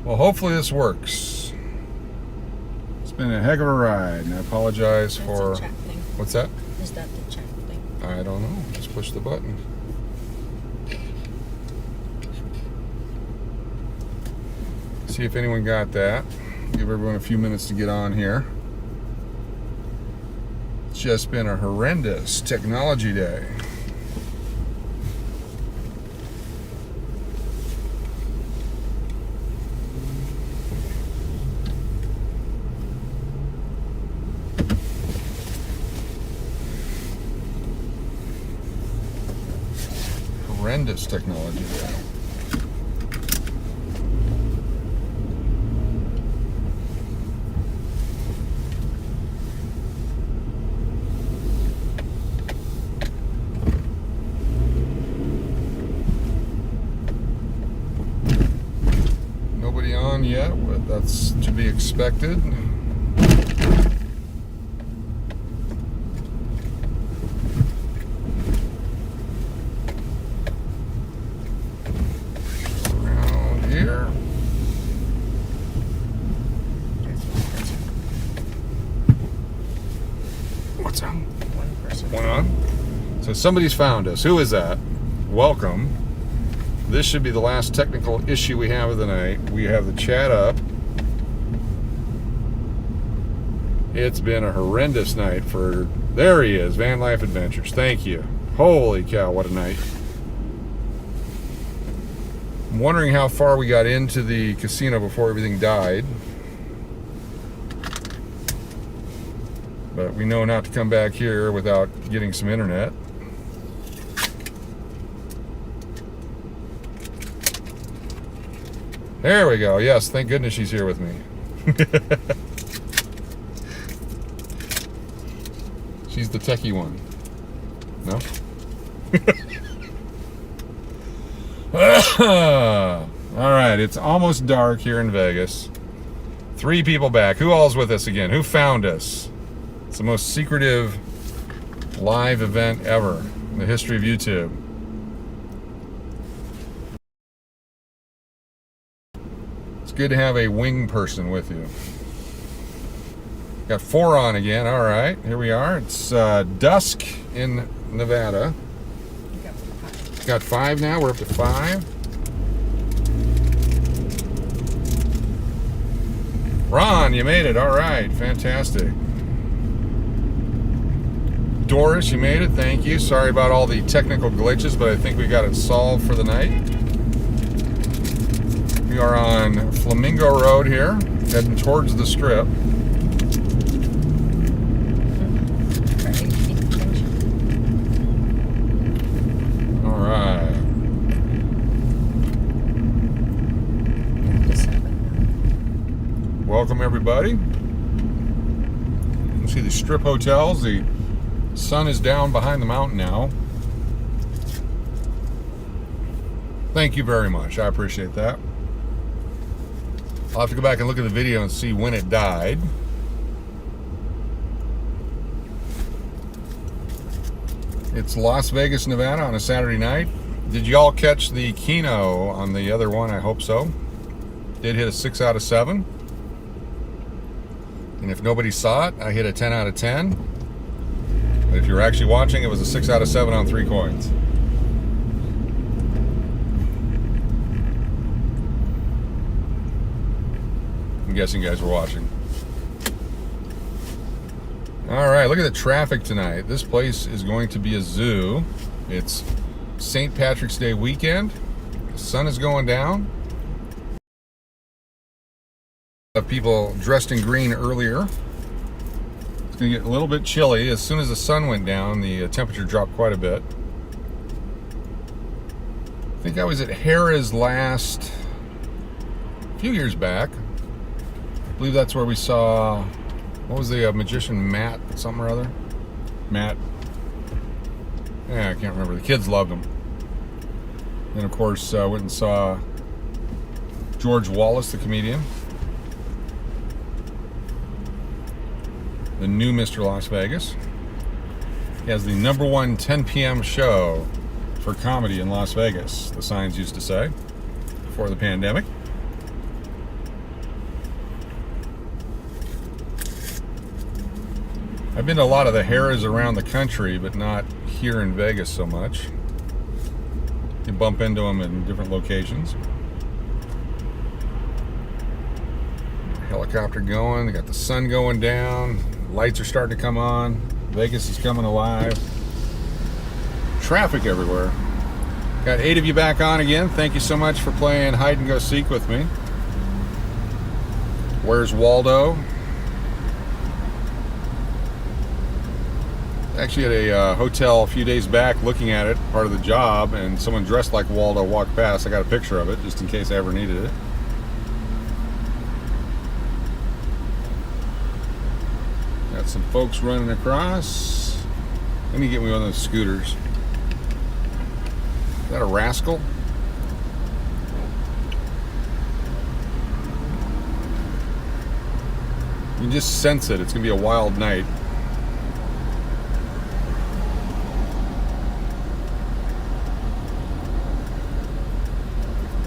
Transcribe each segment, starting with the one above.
Well, hopefully this works. It's been a heck of a ride, and I apologize for... That's a check thing. What's that? Is that the check thing? I don't know. Just push the button. See if anyone got that. Give everyone a few minutes to get on here. It's just been a horrendous technology day. Horrendous technology day. Nobody on yet, but that's to be expected. What's on? One person. One on? So somebody's found us. Who is that? Welcome. This should be the last technical issue we have of the night. We have the chat up. It's been a horrendous night for... There he is, Van Life Adventures. Thank you. Holy cow, what a night. I'm wondering how far we got into the casino before everything died. But we know not to come back here without getting some internet. There we go. Yes, thank goodness she's here with me. She's the techie one. No? All right, it's almost dark here in Vegas. 3 people back. Who all's with us again? Who found us? It's the most secretive live event ever in the history of YouTube. It's good to have a wing person with you. Got 4 on again. All right, here we are. It's dusk in Nevada. Got 5 now. We're up to 5. Ron, you made it. All right, fantastic. Doris, you made it. Thank you. Sorry about all the technical glitches, but I think we got it solved for the night. We are on Flamingo Road here, heading towards the Strip. All right. Welcome, everybody. You see the Strip hotels. The sun is down behind the mountain now. Thank you very much. I appreciate that. I'll have to go back and look at the video and see when it died. It's Las Vegas, Nevada on a Saturday night. Did you all catch the KENO on the other one? I hope so. Did hit a 6 out of 7. And if nobody saw it, I hit a 10 out of 10. But if you were actually watching, it was a 6 out of 7 on 3 coins. I'm guessing you guys were watching. All right, look at the traffic tonight. This place is going to be a zoo. It's St. Patrick's Day weekend. The sun is going down. Of people dressed in green earlier. It's going to get a little bit chilly. As soon as the sun went down, the temperature dropped quite a bit. I think I was at Harrah's last a few years back. I believe that's where we saw, what was the magician, Matt something or other? Matt. Yeah, I can't remember. The kids loved him. Then, of course, went and saw George Wallace, the comedian. The new Mr. Las Vegas. He has the #1 10 p.m. show for comedy in Las Vegas, the signs used to say, before the pandemic. I've been to a lot of the Harrah's around the country, but not here in Vegas so much. You bump into them in different locations. Helicopter going, they got the sun going down, lights are starting to come on, Vegas is coming alive. Traffic everywhere. Got 8 of you back on again. Thank you so much for playing hide and go seek with me. Where's Waldo? Actually at a hotel a few days back looking at it, part of the job, and someone dressed like Waldo walked past. I got a picture of it just in case I ever needed it. Got some folks running across. Let me get me one of those scooters. Is that a rascal? You can just sense it. It's going to be a wild night.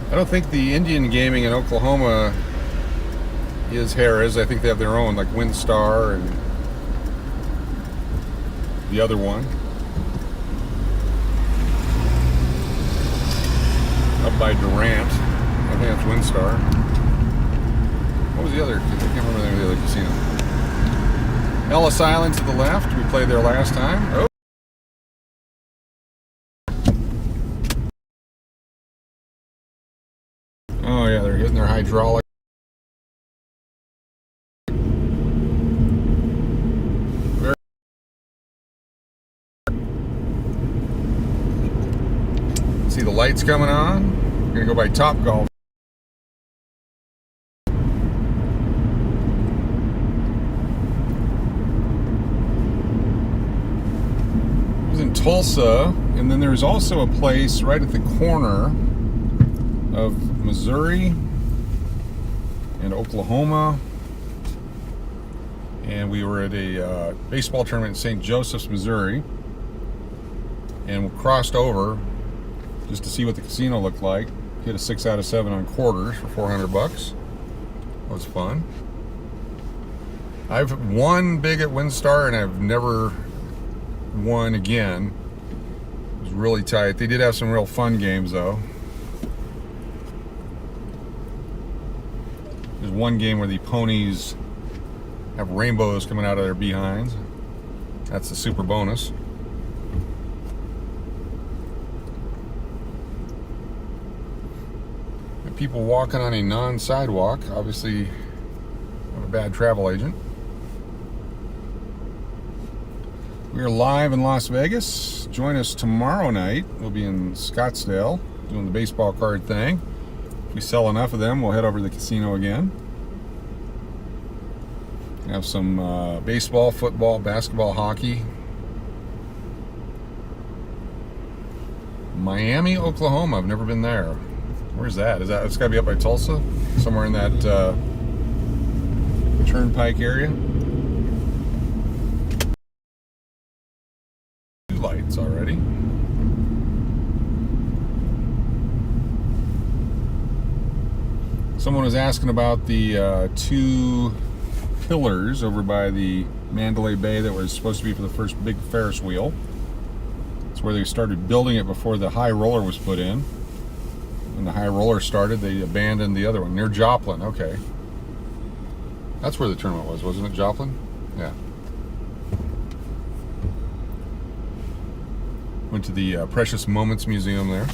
I don't think the Indian gaming in Oklahoma is Harrah's. I think they have their own, like WinStar and the other one. Up by Durant. I think that's WinStar. What was the other? I can't remember the name of the other casino. Ellis Island to the left. We played there last time. Oh. Oh yeah, they're hitting their hydraulic. See the lights coming on. We're gonna go by Topgolf. It was in Tulsa, and then there's also a place right at the corner of Missouri and Oklahoma, and we were at a baseball tournament in St. Joseph's, Missouri, and we crossed over just to see what the casino looked like. Hit a 6 out of 7 on quarters for $400. That was fun. I've won big at WinStar, and I've never won again. It was really tight. They did have some real fun games though. There's one game where the ponies have rainbows coming out of their behinds. That's the super bonus. And people walking on a non-sidewalk. Obviously, I'm a bad travel agent. We are live in Las Vegas. Join us tomorrow night. We'll be in Scottsdale doing the baseball card thing. If we sell enough of them, we'll head over to the casino again. Have some baseball, football, basketball, hockey. Miami, Oklahoma. I've never been there. Where's that? It's got to be up by Tulsa? Somewhere in that turnpike area? Two lights already. Someone was asking about the 2 pillars over by the Mandalay Bay that was supposed to be for the first big Ferris wheel. It's where they started building it before the high roller was put in. When the high roller started, they abandoned the other one near Joplin. Okay, that's where the tournament was, wasn't it? Joplin? Yeah. Went to the Precious Moments Museum there.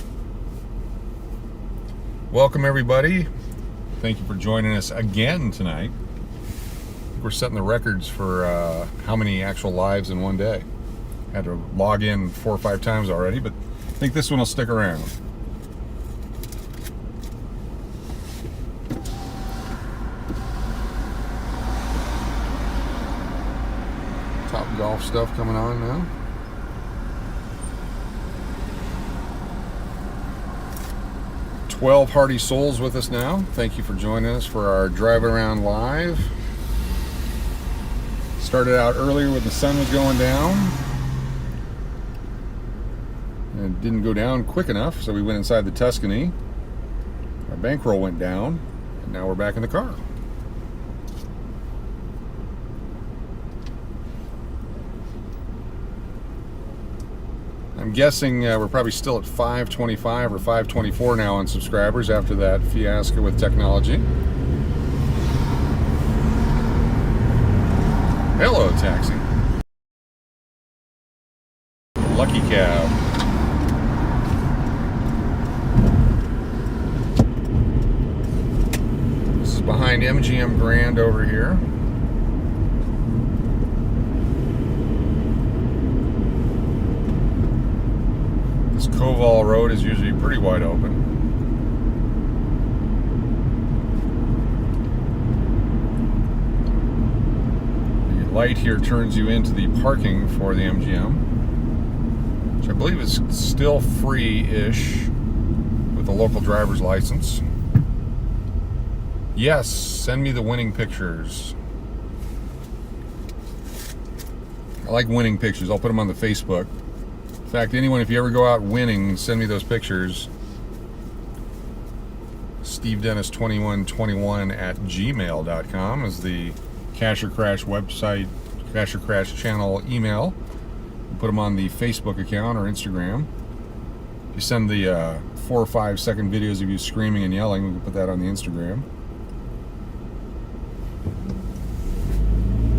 Welcome everybody. Thank you for joining us again tonight. We're setting the records for how many actual lives in one day. Had to log in 4 or 5 times already, but I think this one will stick around. Top golf stuff coming on now. "12 Hearty Souls with us now. Thank you for joining us for our driving around live. Started out earlier when the sun was going down. And it didn't go down quick enough, so we went inside the Tuscany. Our bankroll went down, and now we're back in the car. I'm guessing we're probably still at 525 or 524 now on subscribers after that fiasco with technology. Hello, taxi. Lucky cab. This is behind MGM Grand over here. This Koval Road is usually pretty wide open. The light here turns you into the parking for the MGM, which I believe is still free-ish with a local driver's license. Yes, send me the winning pictures. I like winning pictures. I'll put them on the Facebook. In fact, anyone, if you ever go out winning, send me those pictures. SteveDennis2121@gmail.com is the Casher Crash website, Casher Crash channel email. Put them on the Facebook account or Instagram. If you send the 4 or 5 second videos of you screaming and yelling, we can put that on the Instagram.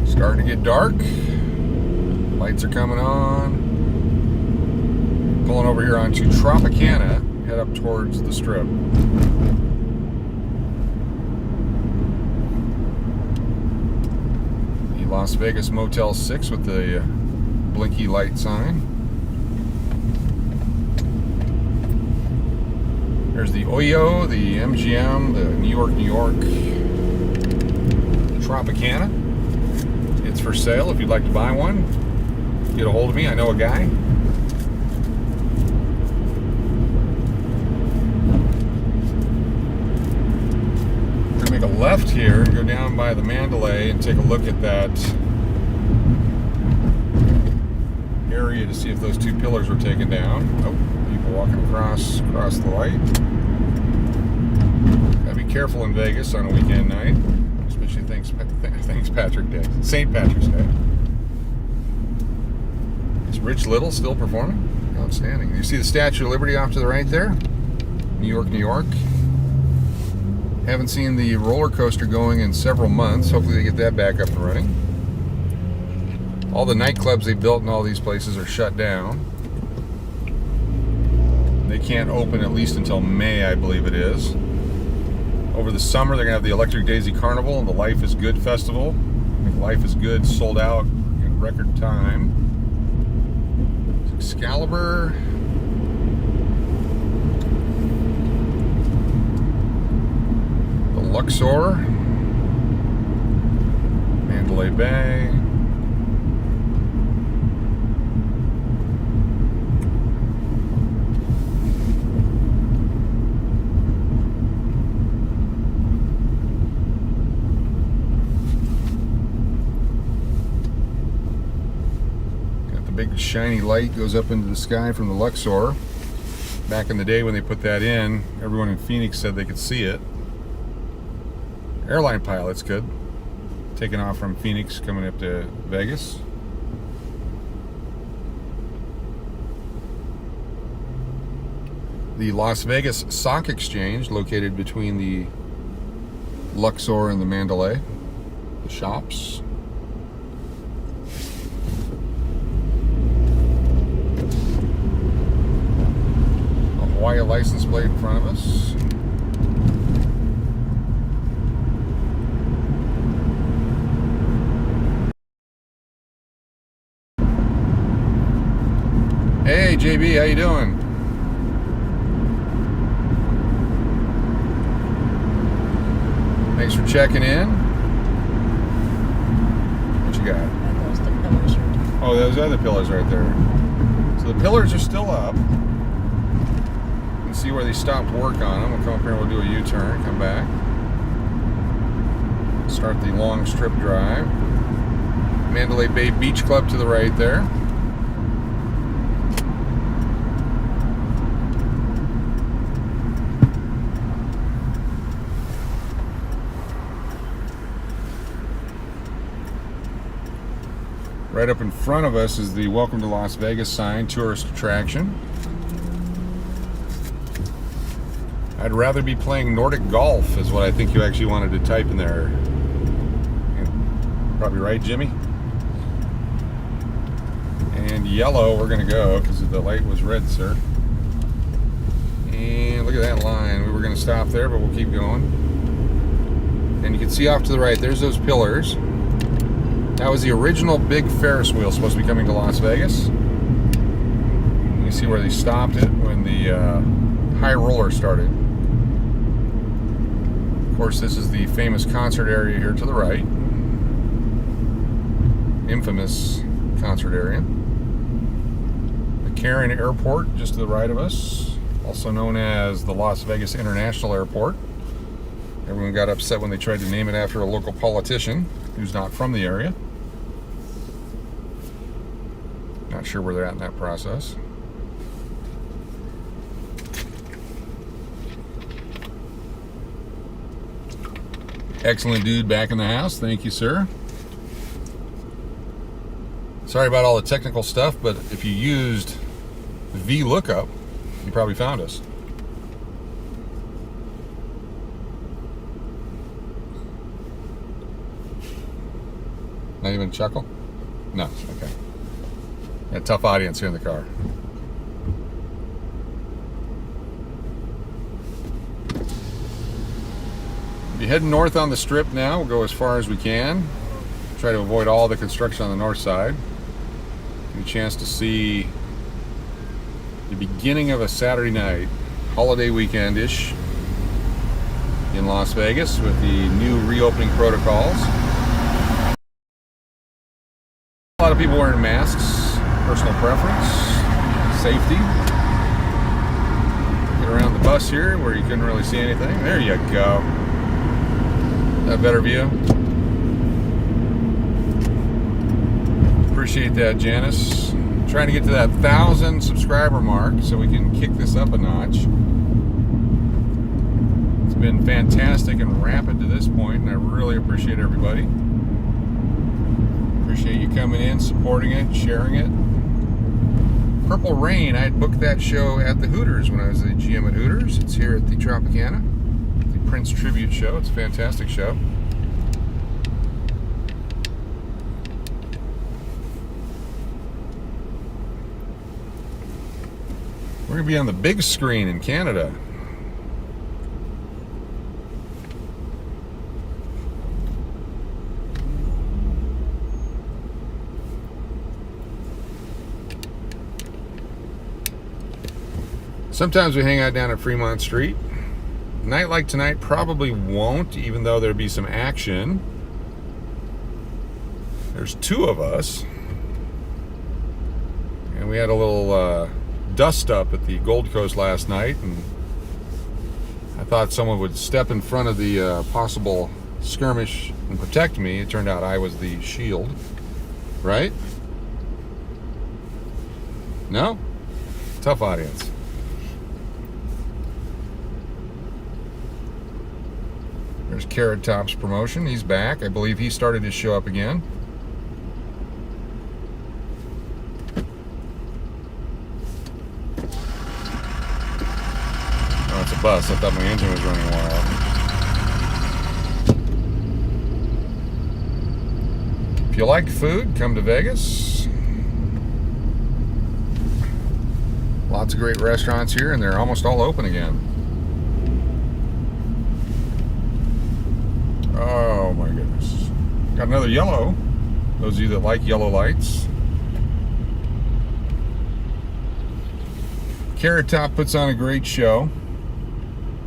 Starting to get dark. Lights are coming on. Pulling over here onto Tropicana, head up towards the Strip. The Las Vegas Motel 6 with the blinky light sign. There's the Oyo, the MGM, the New York, Tropicana. It's for sale if you'd like to buy one. Get a hold of me, I know a guy. Make a left here and go down by the Mandalay and take a look at that area to see if those 2 pillars were taken down. Oh, people walking across the light. Gotta be careful in Vegas on a weekend night, especially thanks Patrick Day, St. Patrick's Day. Is Rich Little still performing? Outstanding. You see the Statue of Liberty off to the right there? New York. Haven't seen the roller coaster going in several months. Hopefully they get that back up and running. All the nightclubs they built in all these places are shut down. They can't open at least until May, I believe it is. Over the summer, they're going to have the Electric Daisy Carnival and the Life is Good Festival. I think Life is Good sold out in record time. Excalibur. Luxor, Mandalay Bay, got the big shiny light goes up into the sky from the Luxor. Back in the day when they put that in, everyone in Phoenix said they could see it. Airline pilots could. Taking off from Phoenix, coming up to Vegas. The Las Vegas Stock Exchange, located between the Luxor and the Mandalay. The shops. A Hawaii license plate in front of us. Hey JB, how you doing? Thanks for checking in. What you got? Those the pillars are down. Oh, those other pillars right there. So the pillars are still up. You can see where they stopped work on them. We'll come up here and we'll do a U-turn, come back. Start the long strip drive. Mandalay Bay Beach Club to the right there. Right up in front of us is the Welcome to Las Vegas sign, tourist attraction. I'd rather be playing Nordic golf is what I think you actually wanted to type in there. Probably right, Jimmy? And yellow, we're gonna go because the light was red, sir. And look at that line. We were gonna stop there, but we'll keep going. And you can see off to the right, there's those pillars. That was the original big Ferris wheel supposed to be coming to Las Vegas. You can see where they stopped it when the high roller started. Of course, this is the famous concert area here to the right. Infamous concert area. The Karen Airport just to the right of us, also known as the Las Vegas International Airport. Everyone got upset when they tried to name it after a local politician who's not from the area. Not sure where they're at in that process. Excellent dude back in the house. Thank you, sir. Sorry about all the technical stuff, but if you used VLOOKUP, you probably found us. Not even chuckle? No, okay. A tough audience here in the car. Be heading north on the strip now. We'll go as far as we can. Try to avoid all the construction on the north side. Get a chance to see the beginning of a Saturday night, holiday weekend-ish in Las Vegas with the new reopening protocols. A lot of people wearing masks, personal preference, safety. Get around the bus here where you couldn't really see anything. There you go. That better view? Appreciate that, Janice. Trying to get to that 1,000 subscriber mark so we can kick this up a notch. It's been fantastic and rapid to this point, and I really appreciate everybody. Appreciate you coming in, supporting it, sharing it. Purple Rain, I had booked that show at the Hooters when I was the GM at Hooters. It's here at the Tropicana. Prince Tribute Show. It's a fantastic show. We're going to be on the big screen in Canada. Sometimes we hang out down at Fremont Street. Night like tonight probably won't, even though there'll be some action. There's two of us. And we had a little dust up at the Gold Coast last night, and I thought someone would step in front of the possible skirmish and protect me. It turned out I was the shield. Right? No? Tough audience. There's Carrot Top's promotion. He's back. I believe he started his show up again. Oh, it's a bus. I thought my engine was running wild. If you like food, come to Vegas. Lots of great restaurants here, and they're almost all open again. Oh my goodness. Got another yellow. Those of you that like yellow lights. Carrot Top puts on a great show.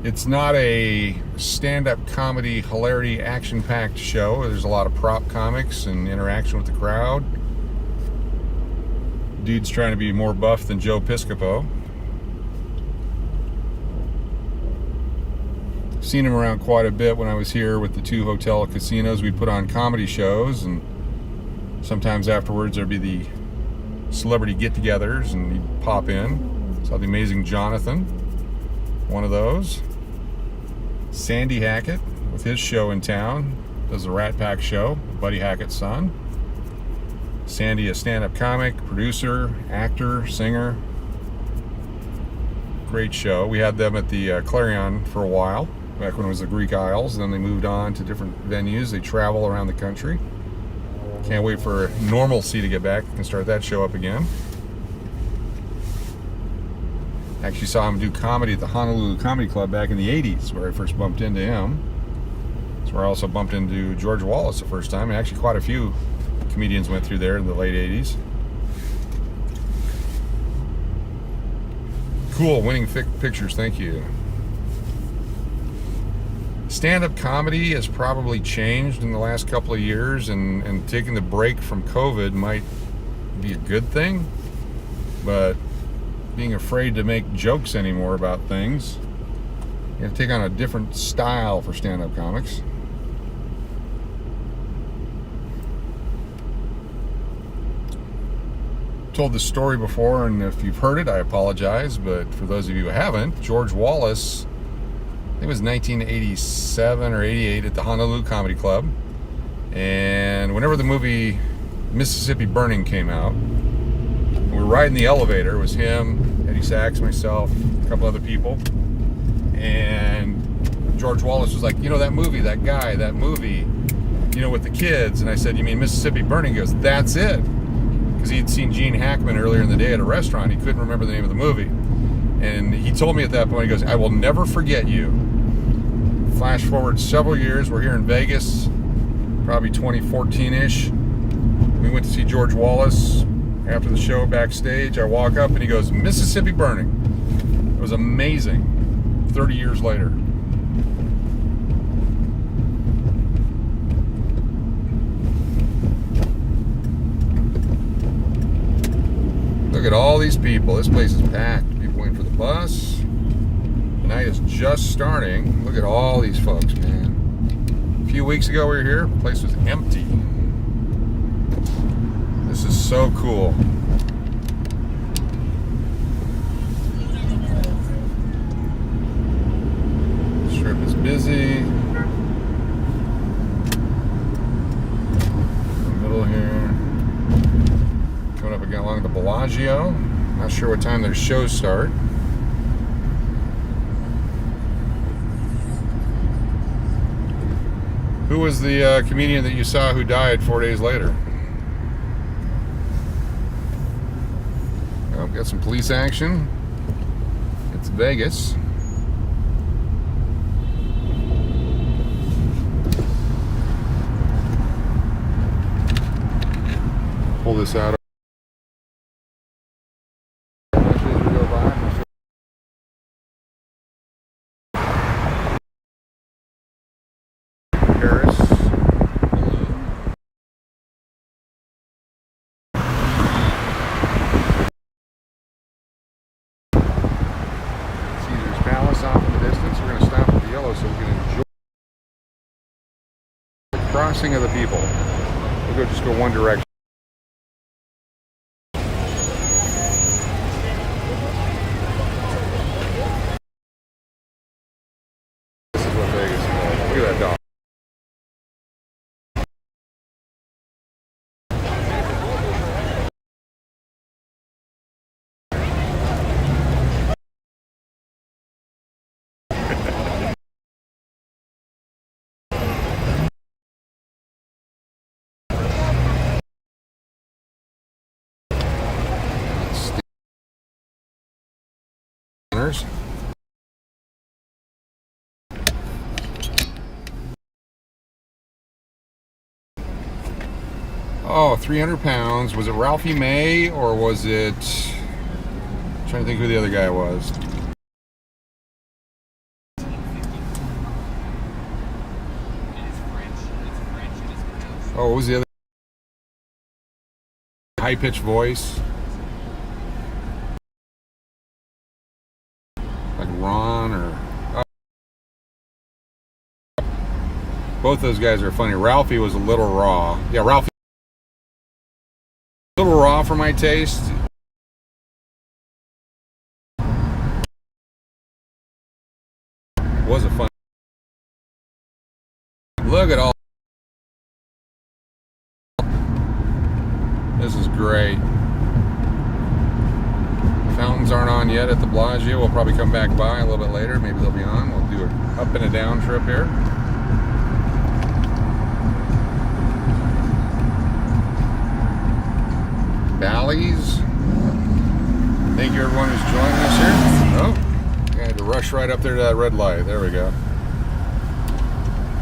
It's not a stand-up comedy, hilarity, action-packed show. There's a lot of prop comics and interaction with the crowd. Dude's trying to be more buff than Joe Piscopo. Seen him around quite a bit when I was here with the two hotel casinos. We'd put on comedy shows, and sometimes afterwards there'd be the celebrity get-togethers, and he'd pop in. Saw the amazing Jonathan, one of those. Sandy Hackett with his show in town, does the Rat Pack show, Buddy Hackett's son. Sandy, a stand-up comic, producer, actor, singer. Great show. We had them at the Clarion for a while, back when it was the Greek Isles. Then they moved on to different venues. They travel around the country. Can't wait for normalcy to get back and start that show up again. Actually saw him do comedy at the Honolulu Comedy Club back in the 80s, where I first bumped into him. That's where I also bumped into George Wallace the first time. And actually quite a few comedians went through there in the late 80s. Cool, winning pictures, thank you. Stand-up comedy has probably changed in the last couple of years, and taking the break from COVID might be a good thing, but being afraid to make jokes anymore about things, you have to take on a different style for stand-up comics. Told this story before, and if you've heard it, I apologize, but for those of you who haven't, George Wallace, I think it was 1987 or 88 at the Honolulu Comedy Club, and whenever the movie Mississippi Burning came out, we were riding the elevator. It was him, Eddie Sachs, myself, a couple other people, and George Wallace was like, you know, that movie, that guy, that movie, you know, with the kids. And I said, you mean Mississippi Burning? He goes, that's it. Because he'd seen Gene Hackman earlier in the day at a restaurant. He couldn't remember the name of the movie. And he told me at that point, he goes, I will never forget you. Flash forward several years, we're here in Vegas, probably 2014-ish. We went to see George Wallace after the show backstage. I walk up and he goes, Mississippi Burning. It was amazing. 30 years later. Look at all these people. This place is packed. People waiting for the bus. The night is just starting. Look at all these folks, man. A few weeks ago we were here. The place was empty. This is so cool. Strip is busy. In the middle here. Coming up again along the Bellagio. Not sure what time their shows start. Who was the comedian that you saw who died 4 days later? Oh, got some police action. It's Vegas. Pull this out. Paris. Caesar's Palace off in the distance. We're going to stop at the yellow so we can enjoy the crossing of the people. We'll just go one direction. This is what Vegas is like. Look at that dog. Oh, 300 pounds. Was it Ralphie May or was it... I'm trying to think who the other guy was. Oh, what was the other? High-pitched voice. Like Ron or... Oh. Both those guys are funny. Ralphie was a little raw. Yeah, Ralphie. A little raw for my taste. Was a fun. Look at all. This aren't on yet at the Bellagio. We'll probably come back by a little bit later. Maybe they'll be on. We'll do an up and a down trip here. Bally's. Thank you everyone who's joining us here. Oh, I had to rush right up there to that red light. There we go.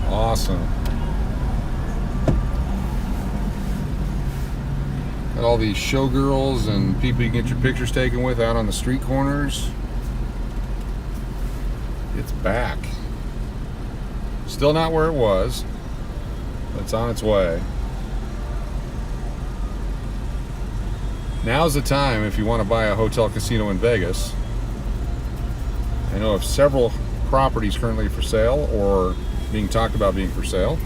Awesome. Got all these showgirls and people you can get your pictures taken with out on the street corners. It's back. Still not where it was, but it's on its way. Now's the time if you want to buy a hotel casino in Vegas. I know of several properties currently for sale or being talked about being for sale.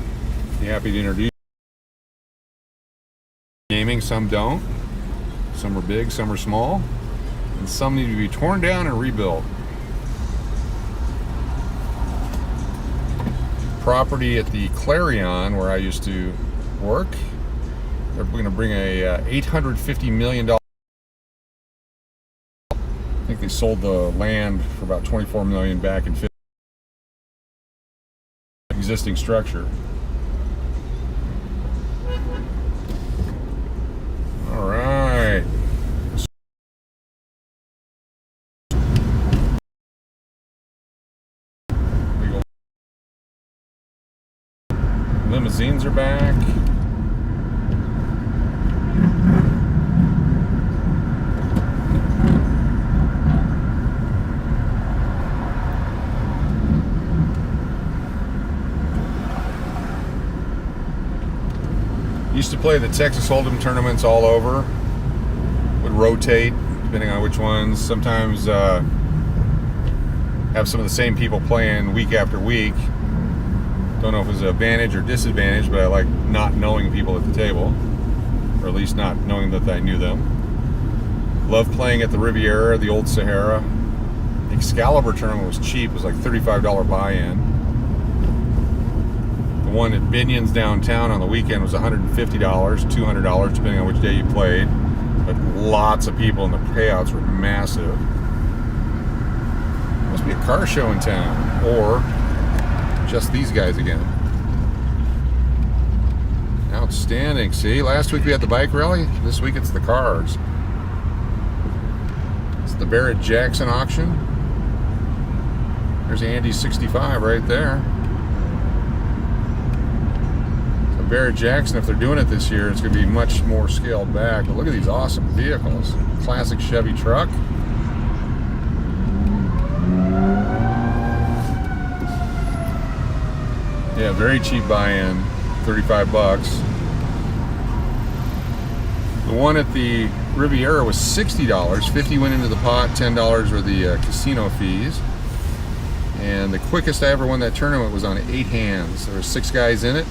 Be happy to introduce. Gaming, some don't. Some are big, some are small, and some need to be torn down and rebuilt. Property at the Clarion, where I used to work, they're going to bring a $850 million. I think they sold the land for about $24 million back in existing structure. All right. Limousines are back. Used to play the Texas Hold'em tournaments all over. Would rotate depending on which ones. Sometimes have some of the same people playing week after week. Don't know if it was an advantage or disadvantage, but I like not knowing people at the table, or at least not knowing that I knew them. Love playing at the Riviera, the old Sahara. The Excalibur tournament was cheap. It was like $35 buy-in. One at Binion's downtown on the weekend was $150, $200, depending on which day you played. But lots of people, and the payouts were massive. Must be a car show in town, or just these guys again. Outstanding. See, last week we had the bike rally. This week it's the cars. It's the Barrett Jackson auction. There's Andy 65 right there. Barrett Jackson, if they're doing it this year, it's going to be much more scaled back. But look at these awesome vehicles. Classic Chevy truck. Yeah, very cheap buy-in, 35 bucks. The one at the Riviera was $60. 50 went into the pot, $10 were the casino fees. And the quickest I ever won that tournament was on 8 hands. There were 6 guys in it.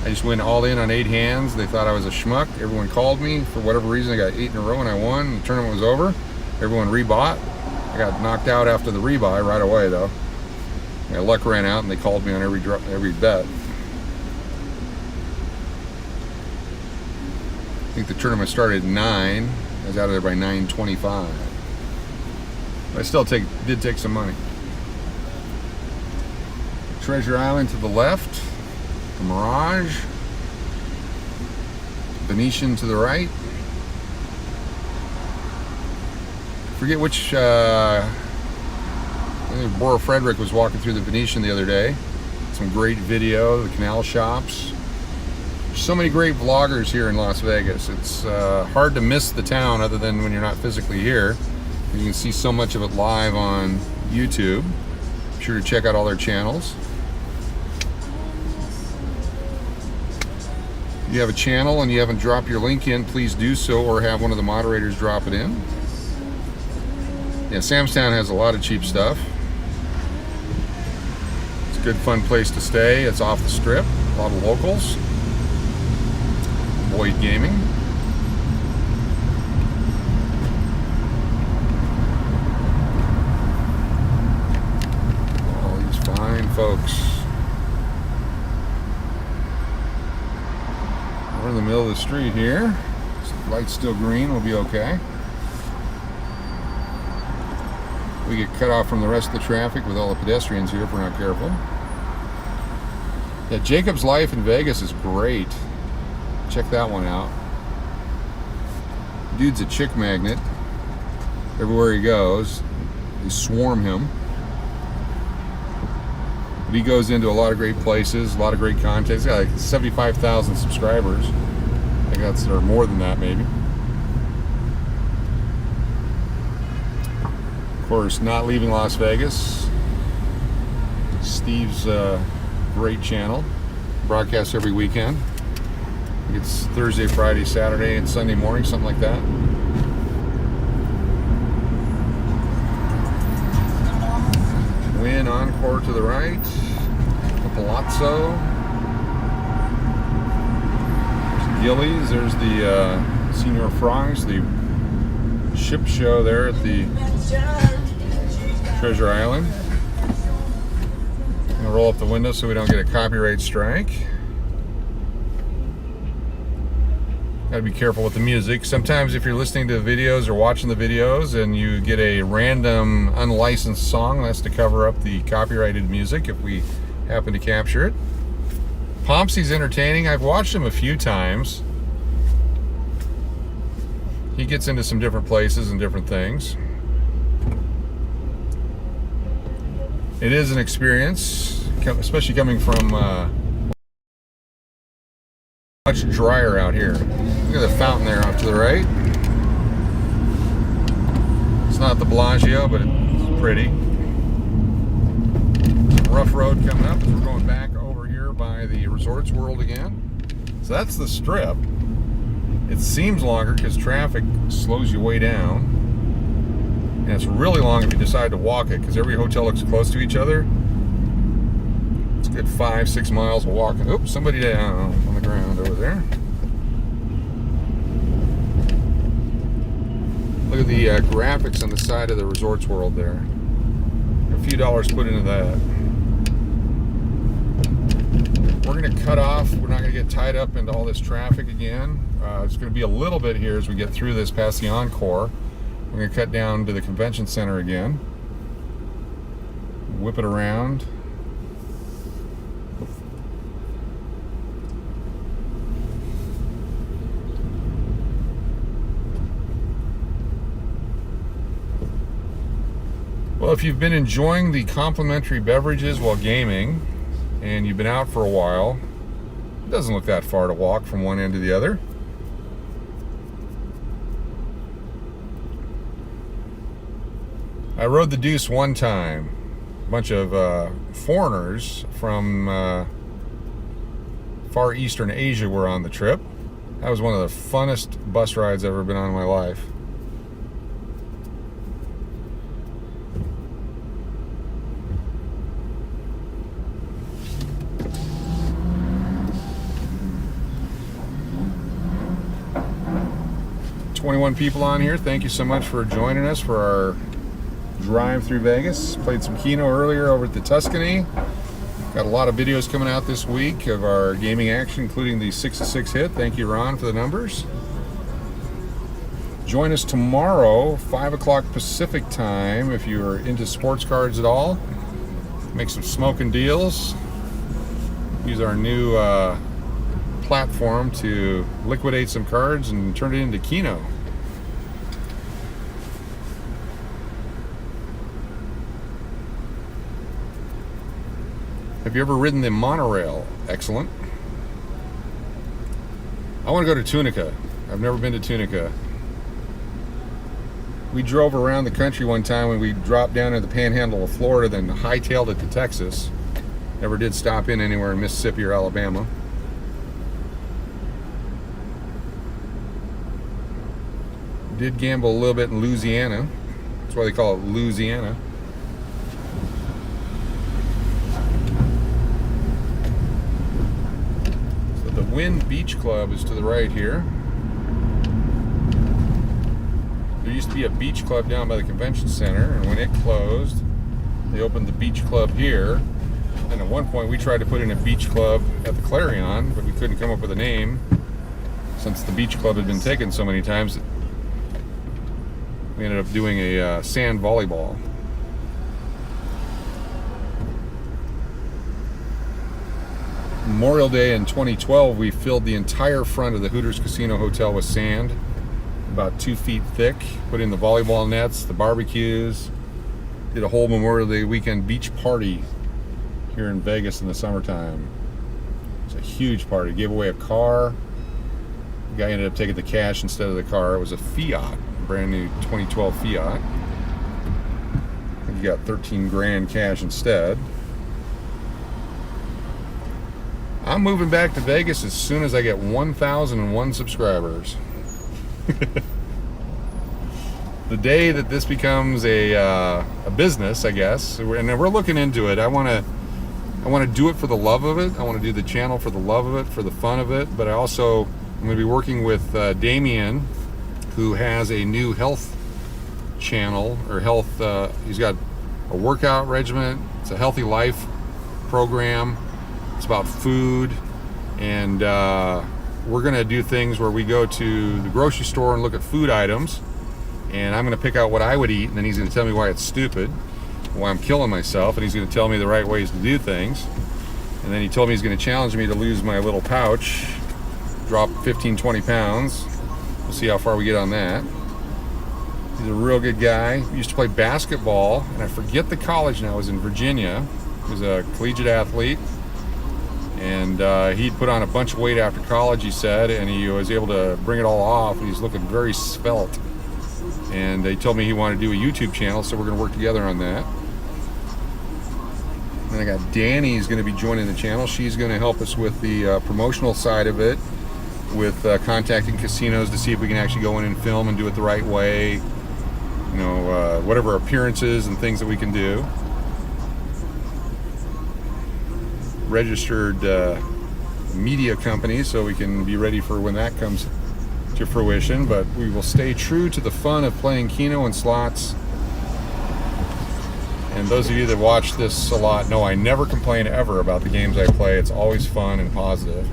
I just went all in on 8 hands. They thought I was a schmuck. Everyone called me. For whatever reason, I got 8 in a row and I won. The tournament was over. Everyone rebought. I got knocked out after the rebuy right away, though. My luck ran out and they called me on every bet. I think the tournament started at 9. I was out of there by 9:25. But I still did take some money. Treasure Island to the left. The Mirage, Venetian to the right. Forget which. I think Bora Frederick was walking through the Venetian the other day. Some great video, the canal shops. There's so many great vloggers here in Las Vegas. It's hard to miss the town other than when you're not physically here. You can see so much of it live on YouTube. Be sure to check out all their channels. If you have a channel and you haven't dropped your link in, please do so, or have one of the moderators drop it in. Yeah, Samstown has a lot of cheap stuff. It's a good, fun place to stay. It's off the strip. A lot of locals. Boyd Gaming. All these fine folks. We're in the middle of the street here. The light's still green, we'll be okay. We get cut off from the rest of the traffic with all the pedestrians here if we're not careful. Yeah, Jacob's Life in Vegas is great. Check that one out. Dude's a chick magnet. Everywhere he goes, they swarm him. But he goes into a lot of great places, a lot of great content. He's got like 75,000 subscribers. I think that's, or more than that maybe. Of course, not leaving Las Vegas. Steve's great channel. Broadcasts every weekend. I think it's Thursday, Friday, Saturday, and Sunday morning, something like that. Win Encore to the right. The Palazzo. There's Gillies. There's the Senor Frangs, the ship show there at the Treasure Island. I'm gonna roll up the window so we don't get a copyright strike. Gotta be careful with the music. Sometimes if you're listening to the videos or watching the videos and you get a random unlicensed song, that's to cover up the copyrighted music if we happen to capture it. Pompsey's entertaining. I've watched him a few times. He gets into some different places and different things. It is an experience, especially coming from much drier out here. Look at the fountain there off to the right. It's not the Bellagio, but it's pretty. Rough road coming up as we're going back over here by the Resorts World again. So that's the Strip. It seems longer because traffic slows you way down. And it's really long if you decide to walk it because every hotel looks close to each other. It's a good 5-6 miles of walking. Oops, somebody down on the ground over there. Look at the graphics on the side of the Resorts World there. A few dollars put into that. We're going to cut off. We're not going to get tied up into all this traffic again. It's going to be a little bit here as we get through this past the Encore. We're going to cut down to the convention center again. Whip it around. Well, if you've been enjoying the complimentary beverages while gaming and you've been out for a while, it doesn't look that far to walk from one end to the other. I rode the Deuce one time. A bunch of foreigners from Far Eastern Asia were on the trip. That was one of the funnest bus rides I've ever been on in my life. "21 people on here. Thank you so much for joining us for our drive through Vegas. Played some Keno earlier over at the Tuscany. Got a lot of videos coming out this week of our gaming action, including the 6-6 hit. Thank you, Ron, for the numbers. Join us tomorrow, 5 o'clock Pacific time, if you're into sports cards at all. Make some smoking deals. Use our new platform to liquidate some cards and turn it into Keno. Have you ever ridden the monorail? Excellent. I want to go to Tunica. I've never been to Tunica. We drove around the country one time when we dropped down in the panhandle of Florida, then hightailed it to Texas. Never did stop in anywhere in Mississippi or Alabama. Did gamble a little bit in Louisiana. That's why they call it Louisiana. So the Wynn Beach Club is to the right here. There used to be a beach club down by the convention center, and when it closed, they opened the beach club here. And at one point we tried to put in a beach club at the Clarion, but we couldn't come up with a name since the beach club had been taken so many times. We ended up doing a sand volleyball. Memorial Day in 2012, we filled the entire front of the Hooters Casino Hotel with sand, about 2 feet thick, put in the volleyball nets, the barbecues, did a whole Memorial Day weekend beach party here in Vegas in the summertime. It's a huge party. Gave away a car. The guy ended up taking the cash instead of the car. It was a Fiat, a brand new 2012 Fiat. I think he got 13 grand cash instead. I'm moving back to Vegas as soon as I get 1,001 subscribers. The day that this becomes a business, I guess, and we're looking into it. I want to do it for the love of it. I want to do the channel for the love of it, for the fun of it. But I'm going to be working with Damien, who has a new health channel or health. He's got a workout regimen. It's a healthy life program. It's about food, and we're going to do things where we go to the grocery store and look at food items, and I'm going to pick out what I would eat, and then he's going to tell me why it's stupid, why I'm killing myself, and he's going to tell me the right ways to do things. And then he told me he's going to challenge me to lose my little pouch, drop 15-20 pounds. We'll see how far we get on that. He's a real good guy. He used to play basketball, and I forget the college now. It was in Virginia. He was a collegiate athlete. And he'd put on a bunch of weight after college, he said, and he was able to bring it all off. He's looking very svelte. And he told me he wanted to do a YouTube channel, so we're going to work together on that. And I got Danny is going to be joining the channel. She's going to help us with the promotional side of it, with contacting casinos to see if we can actually go in and film and do it the right way. You know, whatever appearances and things that we can do. Registered media company, so we can be ready for when that comes to fruition. But we will stay true to the fun of playing Keno and slots. And those of you that watch this a lot know I never complain ever about the games I play. It's always fun and positive.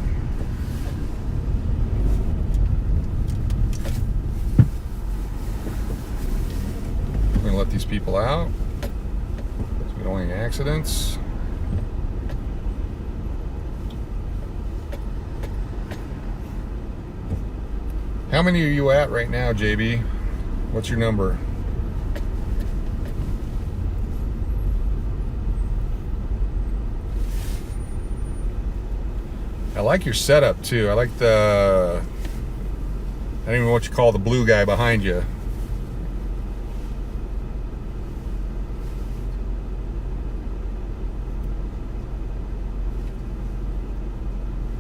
I'm going to let these people out so we don't have any accidents. How many are you at right now, JB? What's your number? I like your setup too. I like I don't even know what you call the blue guy behind you.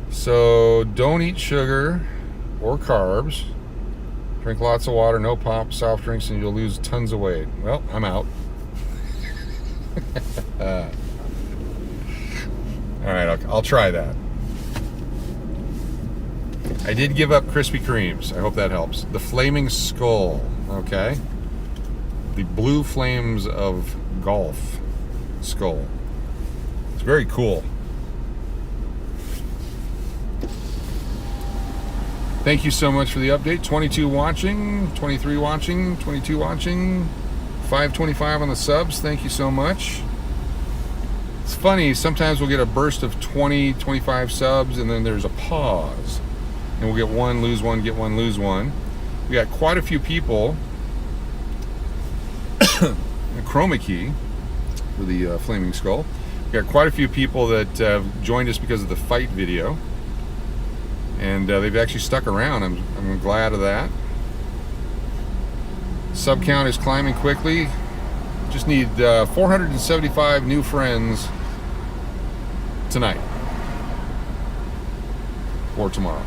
So don't eat sugar or carbs. Drink lots of water, no pop, soft drinks, and you'll lose tons of weight. Well, I'm out. All right, I'll try that. I did give up Krispy Kremes. I hope that helps. The Flaming Skull, okay? The Blue Flames of Golf Skull. It's very cool. Thank you so much for the update. 22 watching, 23 watching, 22 watching, 525 on the subs. Thank you so much. It's funny, sometimes we'll get a burst of 20, 25 subs, and then there's a pause. And we'll get one, lose one, get one, lose one. We got quite a few people. A chroma key for the Flaming Skull. We got quite a few people that have joined us because of the fight video. And they've actually stuck around. I'm glad of that. Sub count is climbing quickly. Just need 475 new friends tonight or tomorrow.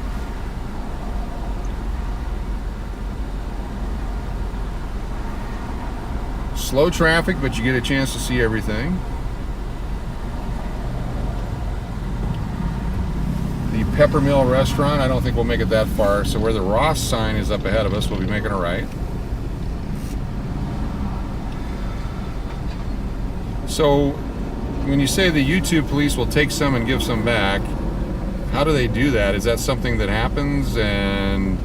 Slow traffic, but you get a chance to see everything. The Peppermill restaurant, I don't think we'll make it that far. So where the Ross sign is up ahead of us, we'll be making a right. So when you say the YouTube police will take some and give some back, how do they do that? Is that something that happens? And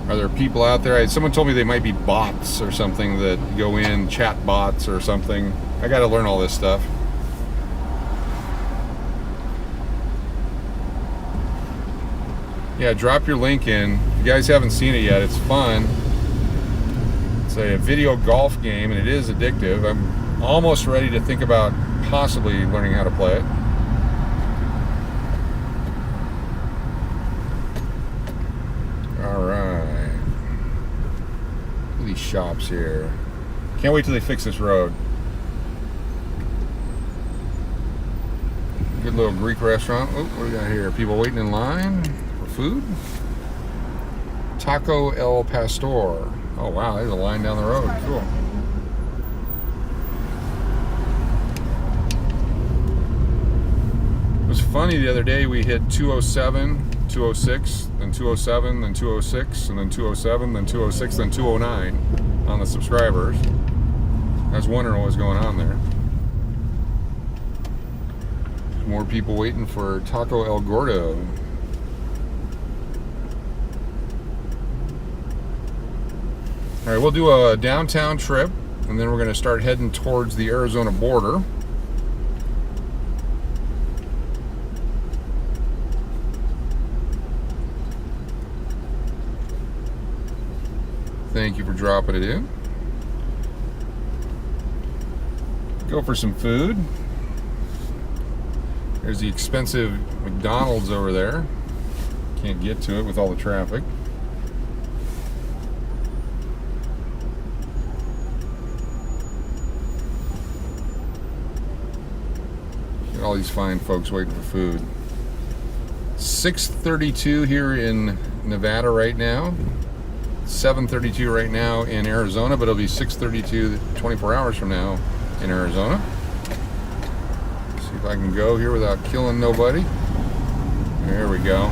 are there people out there? Someone told me they might be bots or something that go in, chat bots or something. I got to learn all this stuff. Yeah, drop your link in. If you guys haven't seen it yet, it's fun. It's a video golf game, and it is addictive. I'm almost ready to think about possibly learning how to play it. All right. Look at these shops here. Can't wait till they fix this road. Good little Greek restaurant. Oh, what do we got here? People waiting in line for food. Taco El Pastor. Oh wow, there's a line down the road. Cool. It was funny the other day. We hit 207, 206, then 207, then 206, and then 207, then 206, then 209 on the subscribers. I was wondering what was going on there. More people waiting for Taco El Gordo. All right, we'll do a downtown trip, and then we're going to start heading towards the Arizona border. Thank you for dropping it in. Go for some food. There's the expensive McDonald's over there. Can't get to it with all the traffic. Got all these fine folks waiting for food. 6:32 here in Nevada right now. 7:32 right now in Arizona, but it'll be 6:32 24 hours from now in Arizona. See if I can go here without killing nobody. There we go.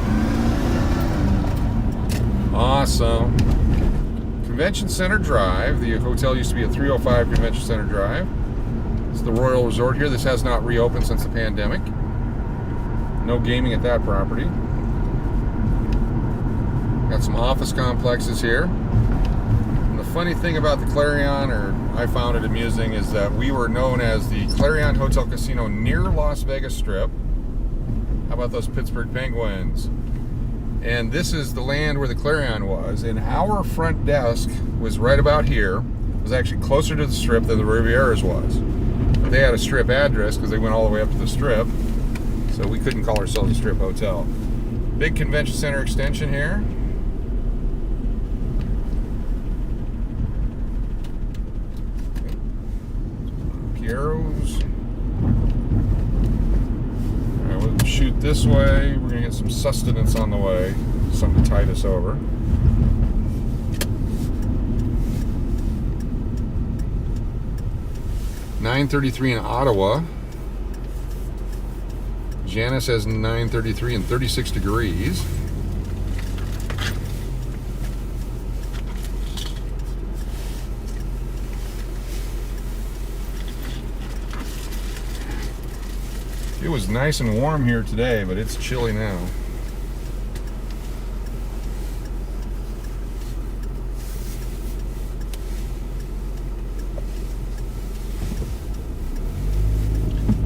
Awesome. Convention Center Drive. The hotel used to be at 305 Convention Center Drive. It's the Royal Resort here. This has not reopened since the pandemic. No gaming at that property. Got some office complexes here. And the funny thing about the Clarion, or I found it amusing, is that we were known as the Clarion Hotel Casino near Las Vegas Strip. How about those Pittsburgh Penguins? And this is the land where the Clarion was. And our front desk was right about here. It was actually closer to the Strip than the Riviera's was. But they had a Strip address because they went all the way up to the Strip. So we couldn't call ourselves a Strip hotel. Big convention center extension here. Arrows. Alright, we'll shoot this way. We're gonna get some sustenance on the way. Something to tide us over. .933 in Ottawa. Janice has 9:33 and 36 degrees. It was nice and warm here today, but it's chilly now.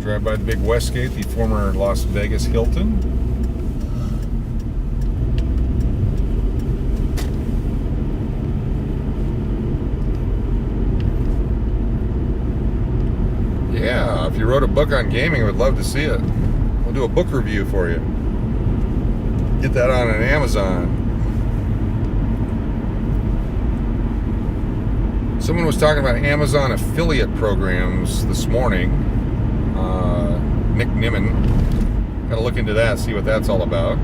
Drive by the big Westgate, the former Las Vegas Hilton. Yeah, if you wrote a book on gaming, I would love to see it. We'll do a book review for you. Get that on an Amazon. Someone was talking about Amazon affiliate programs this morning. Nick Nimmin. Gotta look into that, see what that's all about.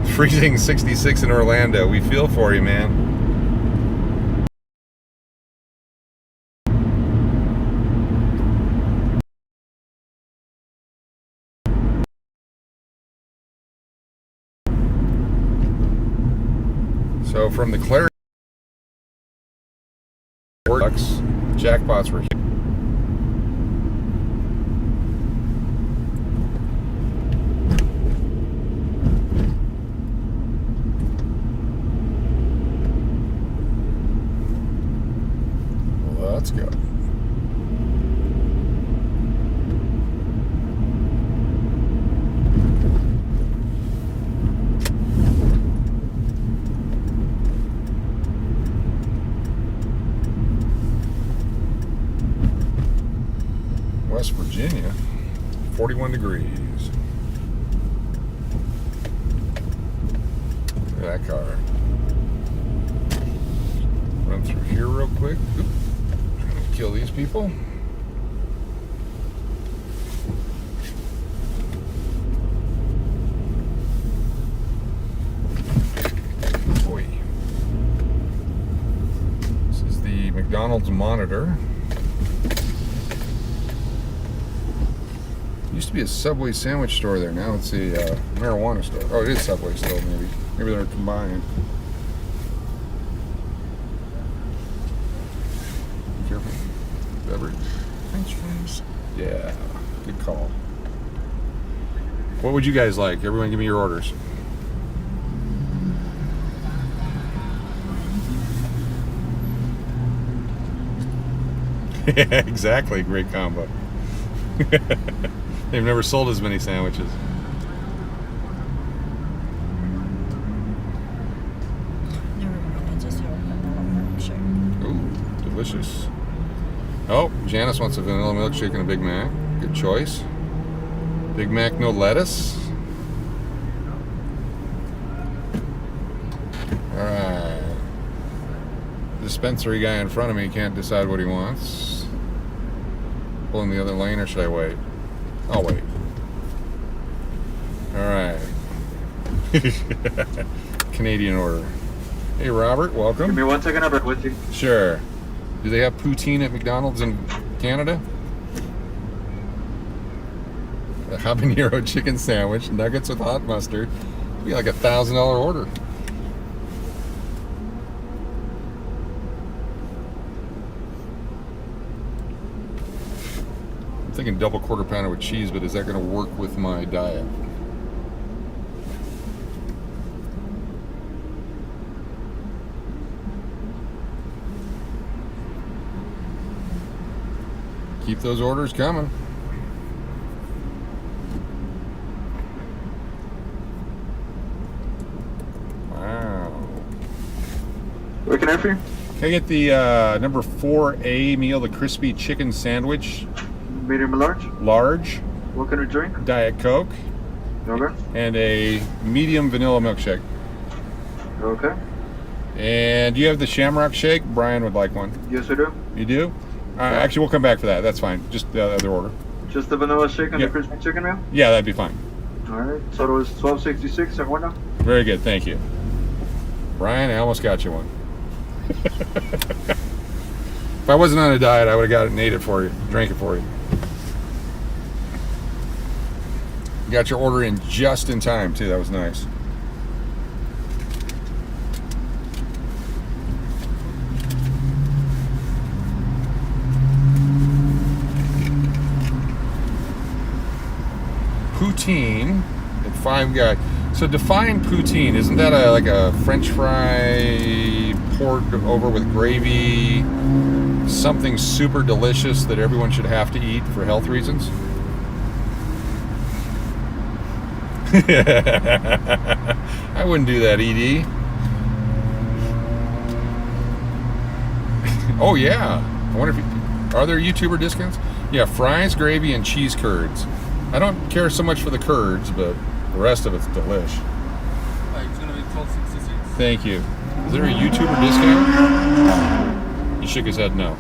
Freezing 66 in Orlando. We feel for you, man. So from the Clarion jackpots were here. Well, let's go. West Virginia. 41 degrees. Look at that car. Run through here real quick. Oop. Trying to kill these people. Boy. This is the McDonald's monitor. Used to be a Subway sandwich store there. Now it's a marijuana store. Oh, it is Subway still, maybe. Maybe they're combined. Be careful. Beverage. French fries. Yeah, good call. What would you guys like? Everyone give me your orders. Yeah, exactly. Great combo. They've never sold as many sandwiches. Never mind, I just have a vanilla milkshake. Ooh, delicious. Oh, Janice wants a vanilla milkshake and a Big Mac. Good choice. Big Mac, no lettuce. Alright. Dispensary guy in front of me can't decide what he wants. Pull in the other lane, or should I wait? I'll wait. Alright. Canadian order. Hey Robert, welcome. Give me 1 second, I'll be with you. Sure. Do they have poutine at McDonald's in Canada? A habanero chicken sandwich, nuggets with hot mustard. It'd be like $1,000 order. I'm thinking double quarter pounder with cheese, but is that going to work with my diet? Keep those orders coming. Wow. What can I offer you? Can I get the number 4A meal, the crispy chicken sandwich, Medium or large? large, What kind of drink? Diet Coke, Okay. and a medium vanilla milkshake? Okay. And do you have the Shamrock Shake? Brian would like one. Yes, I do. You do? Actually, we'll come back for that. That's fine. Just the other order. Just the vanilla shake and Yeah. the crispy chicken meal? Yeah, that'd be fine. Alright. Total is $12.66 at window. Very good. Thank you. Brian, I almost got you one. If I wasn't on a diet, I would have got it and ate it for you, drank it for you. Got your order in just in time, too. That was nice. Poutine at Five Guys. So define poutine. Isn't that like a French fry poured over with gravy? Something super delicious that everyone should have to eat for health reasons? I wouldn't do that, ED. Oh yeah. I wonder if are there YouTuber discounts? Yeah, fries, gravy, and cheese curds. I don't care so much for the curds, but the rest of it's delish. It's gonna be $12.66. Thank you. Is there a YouTuber discount? He shook his head no.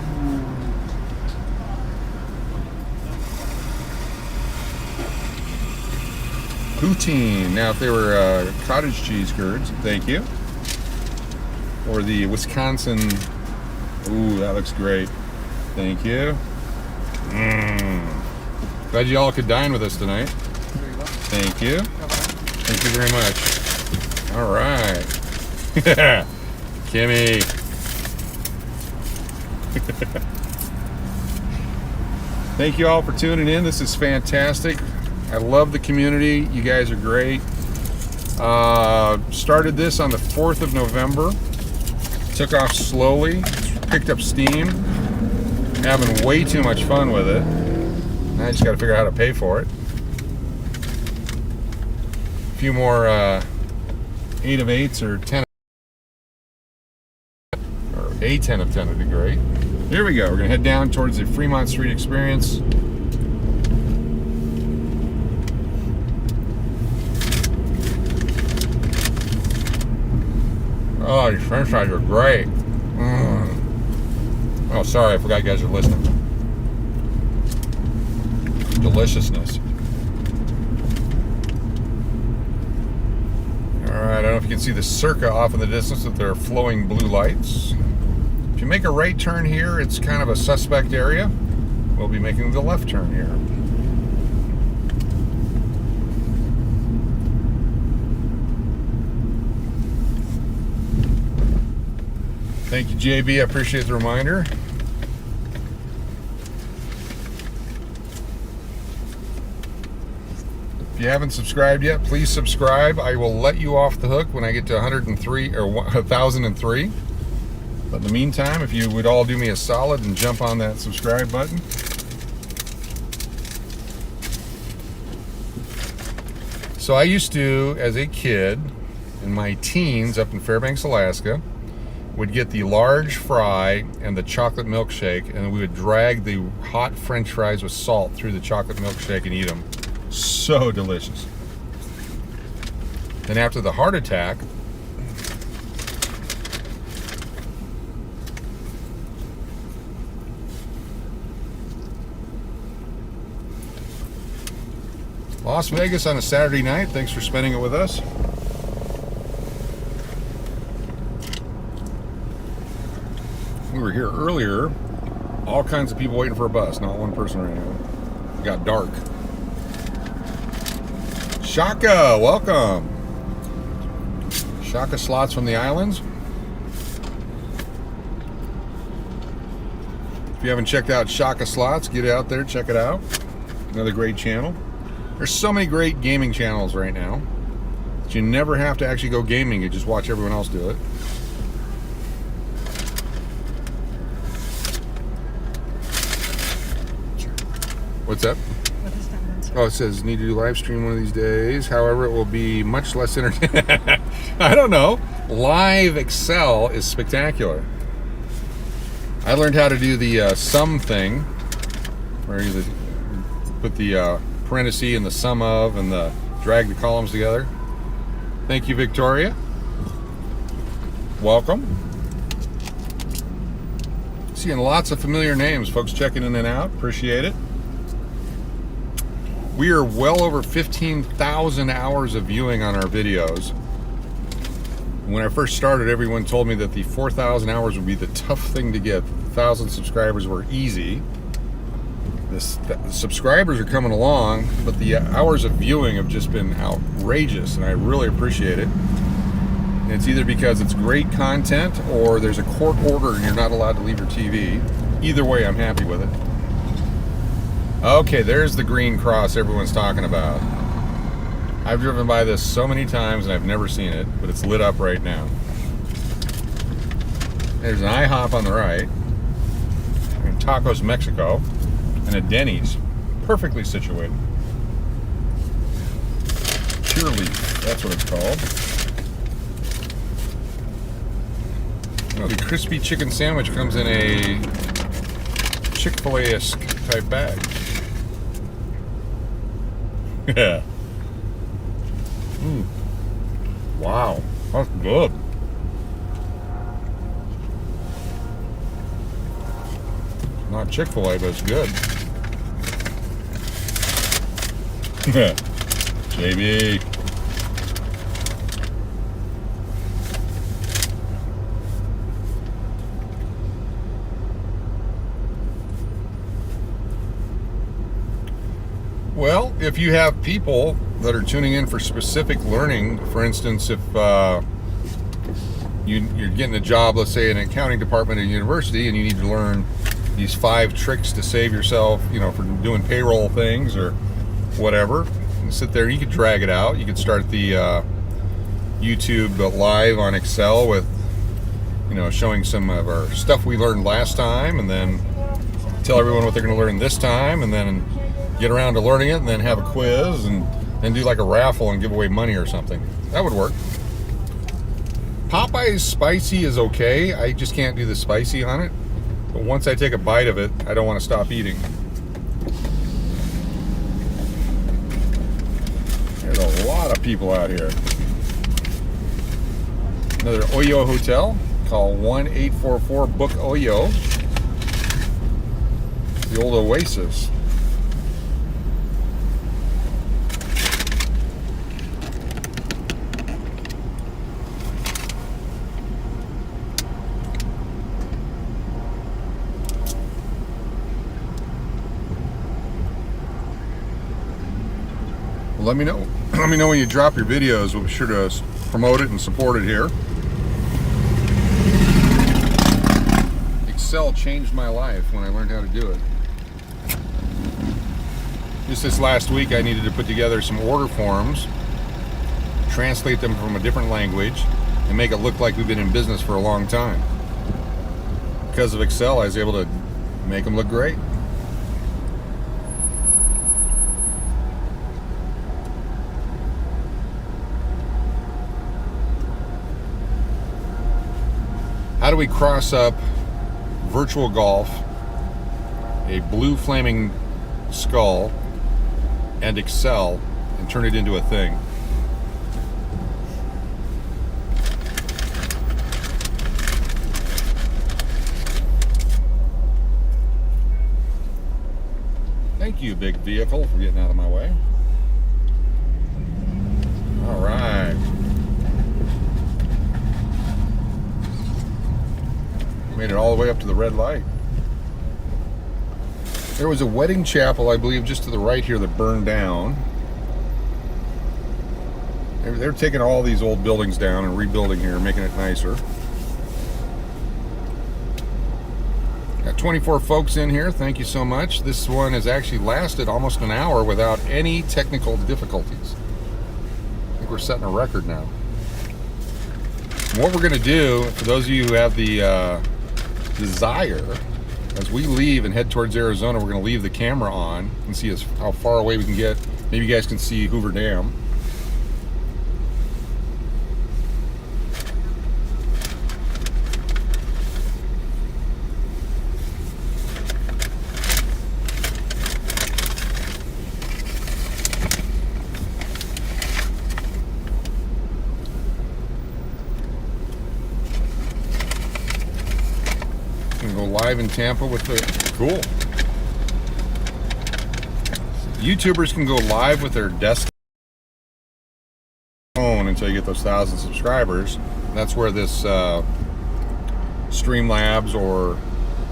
Poutine. Now, if they were cottage cheese curds, thank you. Or the Wisconsin. Ooh, that looks great. Thank you. Glad you all could dine with us tonight. Thank you. Thank you very much. All right. Kimmy. Thank you all for tuning in. This is fantastic. I love the community. You guys are great. Started this on the 4th of November. Took off slowly. Picked up steam. Having way too much fun with it. Now I just got to figure out how to pay for it. A few more 8 of 8s or 10 or a 10 of 10 would be great. Here we go. We're going to head down towards the Fremont Street Experience. Oh, these french fries are great. Oh, sorry, I forgot you guys are listening. Deliciousness. Alright, I don't know if you can see the Circa off in the distance with their flowing blue lights. If you make a right turn here, it's kind of a suspect area. We'll be making the left turn here. Thank you, JB. I appreciate the reminder. If you haven't subscribed yet, please subscribe. I will let you off the hook when I get to 103 or 1003. But in the meantime, if you would all do me a solid and jump on that subscribe button. So I used to, as a kid, in my teens up in Fairbanks, Alaska, would get the large fry and the chocolate milkshake, and we would drag the hot French fries with salt through the chocolate milkshake and eat them. So delicious. Then after the heart attack, Las Vegas on a Saturday night. Thanks for spending it with us. We were here earlier. All kinds of people waiting for a bus. Not one person right now. It got dark. Shaka, welcome. Shaka Slots from the islands. If you haven't checked out Shaka Slots, get out there, check it out. Another great channel. There's so many great gaming channels right now that you never have to actually go gaming. You just watch everyone else do it. What's up? What is that one? Oh, it says need to do live stream one of these days. However, it will be much less entertaining. I don't know. Live Excel is spectacular. I learned how to do the sum thing, where you put the parenthesis and the sum of and the drag the columns together. Thank you, Victoria. Welcome. Seeing lots of familiar names, folks checking in and out. Appreciate it. We are well over 15,000 hours of viewing on our videos. When I first started, everyone told me that the 4,000 hours would be the tough thing to get. 1,000 subscribers were easy. The subscribers are coming along, but the hours of viewing have just been outrageous, and I really appreciate it. And it's either because it's great content or there's a court order and you're not allowed to leave your TV. Either way, I'm happy with it. Okay, there's the green cross everyone's talking about. I've driven by this so many times and I've never seen it, but it's lit up right now. There's an IHOP on the right, and Tacos Mexico, and a Denny's, perfectly situated. Pure Leaf, that's what it's called. Oh, the crispy chicken sandwich comes in a Chick-fil-A-esque type bag. Yeah. Wow, that's good. Not Chick-fil-A, but it's good. JB. Well, if you have people that are tuning in for specific learning, for instance, if you're getting a job, let's say in an accounting department at a university, and you need to learn these 5 tricks to save yourself, for doing payroll things or whatever, you sit there, you could drag it out. You could start the YouTube live on Excel with, showing some of our stuff we learned last time, and then tell everyone what they're going to learn this time, and then get around to learning it, and then have a quiz, and then do like a raffle and give away money or something. That would work. Popeye's spicy is okay. I just can't do the spicy on it. But once I take a bite of it, I don't want to stop eating. There's a lot of people out here. Another Oyo hotel. Call 1-844-BOOK-OYO. The old Oasis. Let me know. Let me know when you drop your videos. We'll be sure to promote it and support it here. Excel changed my life when I learned how to do it. Just this last week, I needed to put together some order forms, translate them from a different language, and make it look like we've been in business for a long time. Because of Excel, I was able to make them look great. How do we cross up virtual golf, a blue flaming skull, and Excel and turn it into a thing? Thank you, big vehicle, for getting out of my way. All right. Made it all the way up to the red light. There was a wedding chapel, I believe, just to the right here that burned down. They're taking all these old buildings down and rebuilding here, making it nicer. Got 24 folks in here. Thank you so much. This one has actually lasted almost an hour without any technical difficulties. I think we're setting a record now. And what we're going to do, for those of you who have the desire, as we leave and head towards Arizona, we're going to leave the camera on and see how far away we can get. Maybe you guys can see Hoover Dam. Go live in Tampa with the cool. YouTubers can go live with their desktop phone until you get those 1,000 subscribers. That's where this Streamlabs or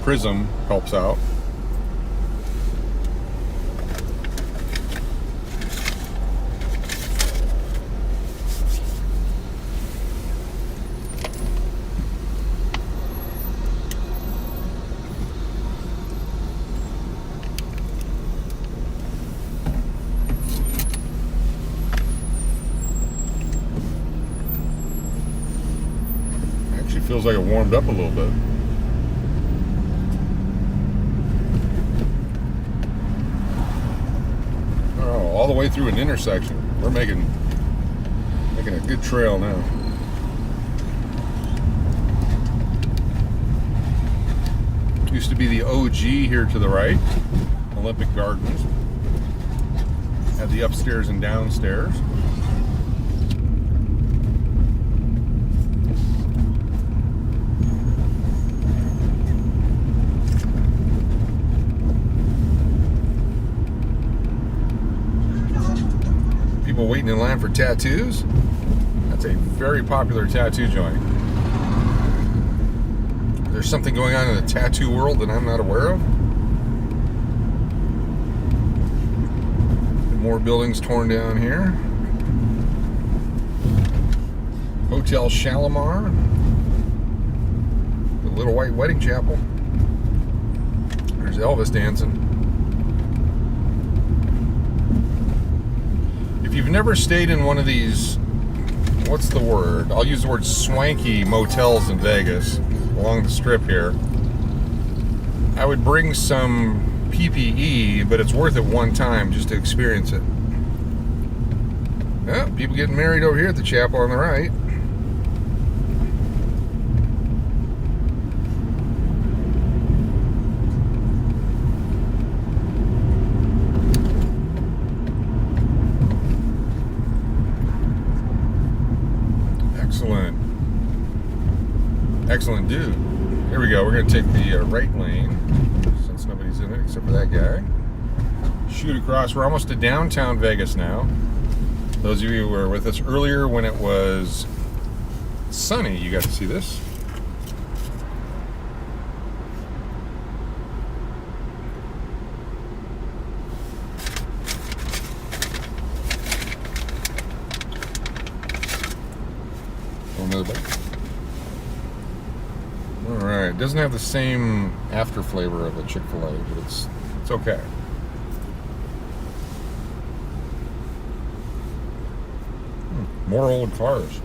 Prism helps out. Feels like it warmed up a little bit. Oh, all the way through an intersection. We're making a good trail now. Used to be the OG here to the right, Olympic Gardens. Had the upstairs and downstairs. People waiting in line for tattoos. That's a very popular tattoo joint. There's something going on in the tattoo world that I'm not aware of. More buildings torn down here. Hotel Shalimar. The Little White Wedding Chapel. There's Elvis dancing. If you've never stayed in one of these, what's the word? I'll use the word swanky motels in Vegas along the strip here. I would bring some PPE, but it's worth it one time just to experience it. Oh, people getting married over here at the chapel on the right. Excellent. excellent dude. Here we go. We're going to take the right lane, since nobody's in it except for that guy. Shoot across. We're almost to downtown Vegas now. Those of you who were with us earlier when it was sunny, you got to see this. Another bite. All right, it doesn't have the same after flavor of a Chick-fil-A, but it's okay. More old cars.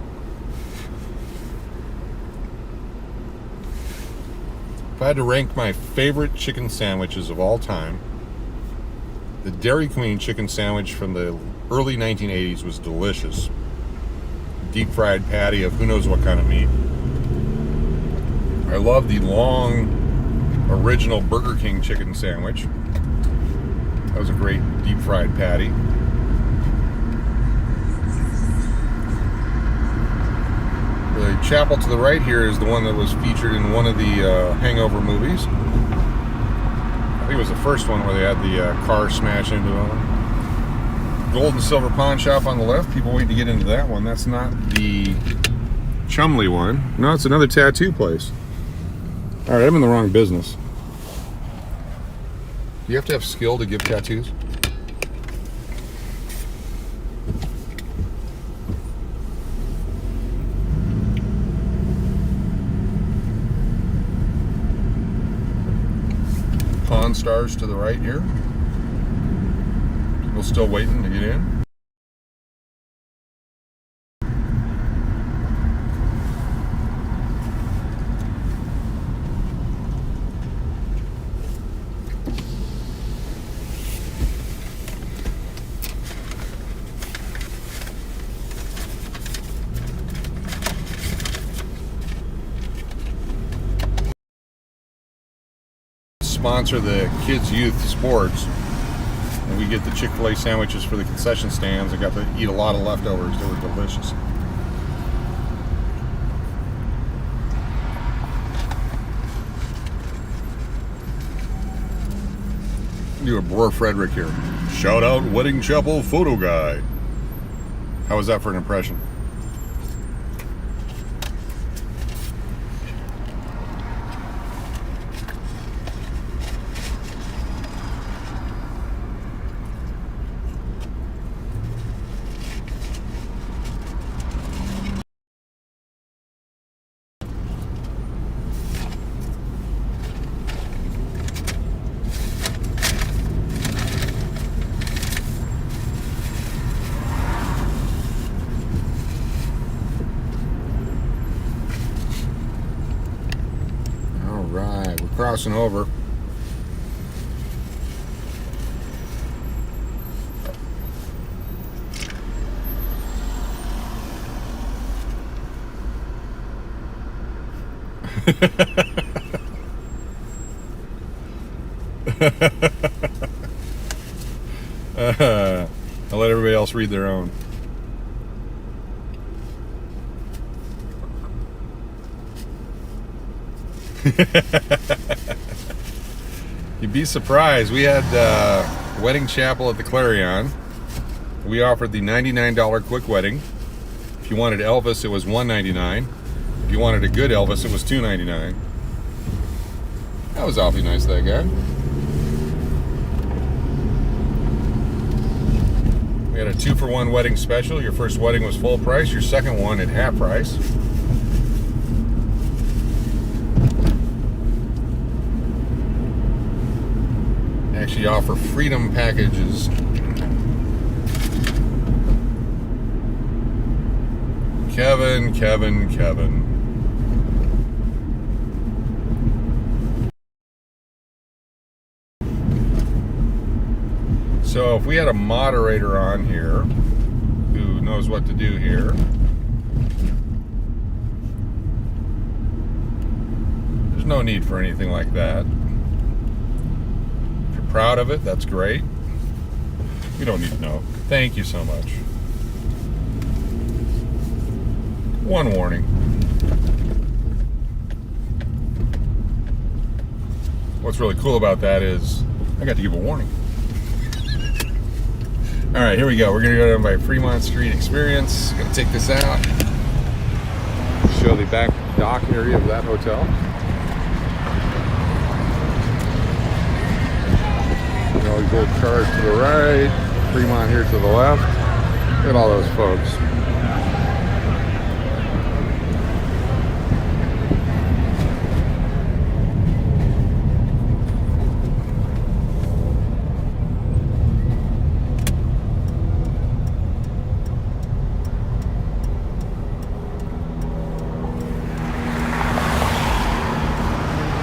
If I had to rank my favorite chicken sandwiches of all time, the Dairy Queen chicken sandwich from the early 1980s was delicious. Deep fried patty of who knows what kind of meat. I love the long original Burger King chicken sandwich. That was a great deep fried patty. The chapel to the right here is the one that was featured in one of the Hangover movies. I think it was the first one where they had the car smash into them. Gold and silver pawn shop on the left. People wait to get into that one. That's not the Chumley one. No, it's another tattoo place. All right, I'm in the wrong business. Do you have to have skill to give tattoos? Pawn Stars to the right here. People still waiting to get in. Sponsor the kids' youth sports, and we get the Chick-fil-A sandwiches for the concession stands. I got to eat a lot of leftovers. They were delicious. Do a Bror Frederick here. Shout out Wedding Chapel photo guy. How was that for an impression? Crossing over. I'll let everybody else read their own. You'd be surprised. We had Wedding Chapel at the Clarion. We offered the $99 quick wedding. If you wanted Elvis, it was $199. If you wanted a good Elvis, it was $299. That was awfully nice of that guy. We had a 2-for-1 wedding special. Your first wedding was full price. Your second one at half price. Actually offer freedom packages. Kevin. So if we had a moderator on here who knows what to do here, there's no need for anything like that. If you're proud of it, that's great. We don't need to know. Thank you so much. One warning. what's really cool about that is I got to give a warning. All right, here we go. We're gonna go down by Fremont Street Experience. Gonna take this out. Show the back dock area of that hotel. All these old cars to the right, Fremont here to the left. Look at all those folks.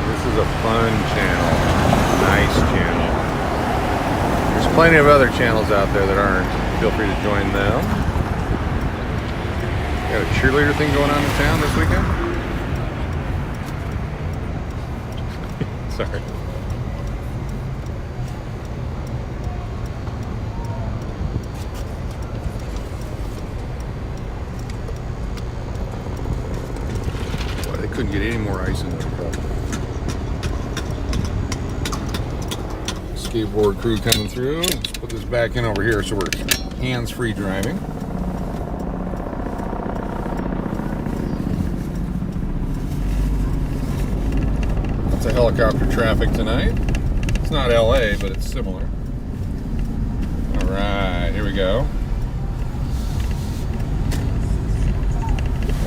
This is a fun channel, nice channel. There's plenty of other channels out there that aren't. Feel free to join them. Got a cheerleader thing going on in town this weekend? Sorry. Boy, they couldn't get any more ice in their cup. Skateboard crew coming through. Let's put this back in over here so we're hands-free driving. Lots of helicopter traffic tonight. It's not LA, but it's similar. All right, here we go.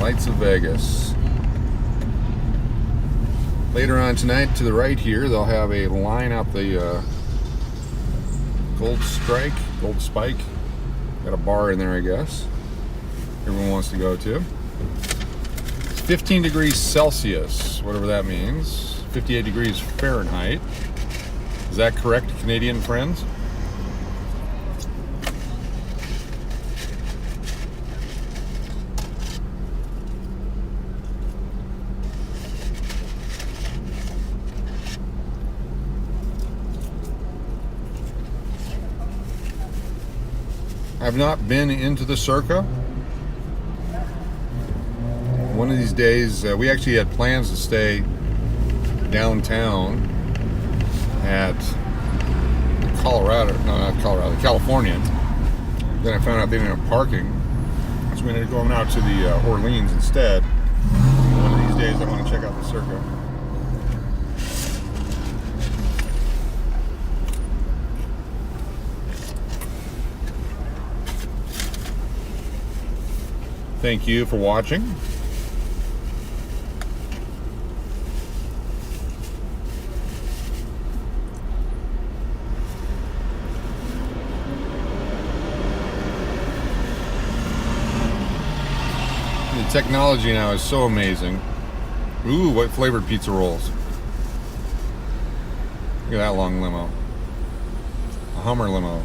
Lights of Vegas. Later on tonight, to the right here, they'll have a line out the Gold Spike. Got a bar in there, I guess. Everyone wants to go to. It's 15 degrees Celsius, whatever that means. 58 degrees Fahrenheit. Is that correct, Canadian friends? I've not been into the Circa. One of these days, we actually had plans to stay downtown at California. Then I found out they didn't have parking, so we ended up going out to the Orleans instead. One of these days, I want to check out the Circa. Thank you for watching. The technology now is so amazing. Ooh, what flavored pizza rolls. Look at that long limo. A Hummer limo.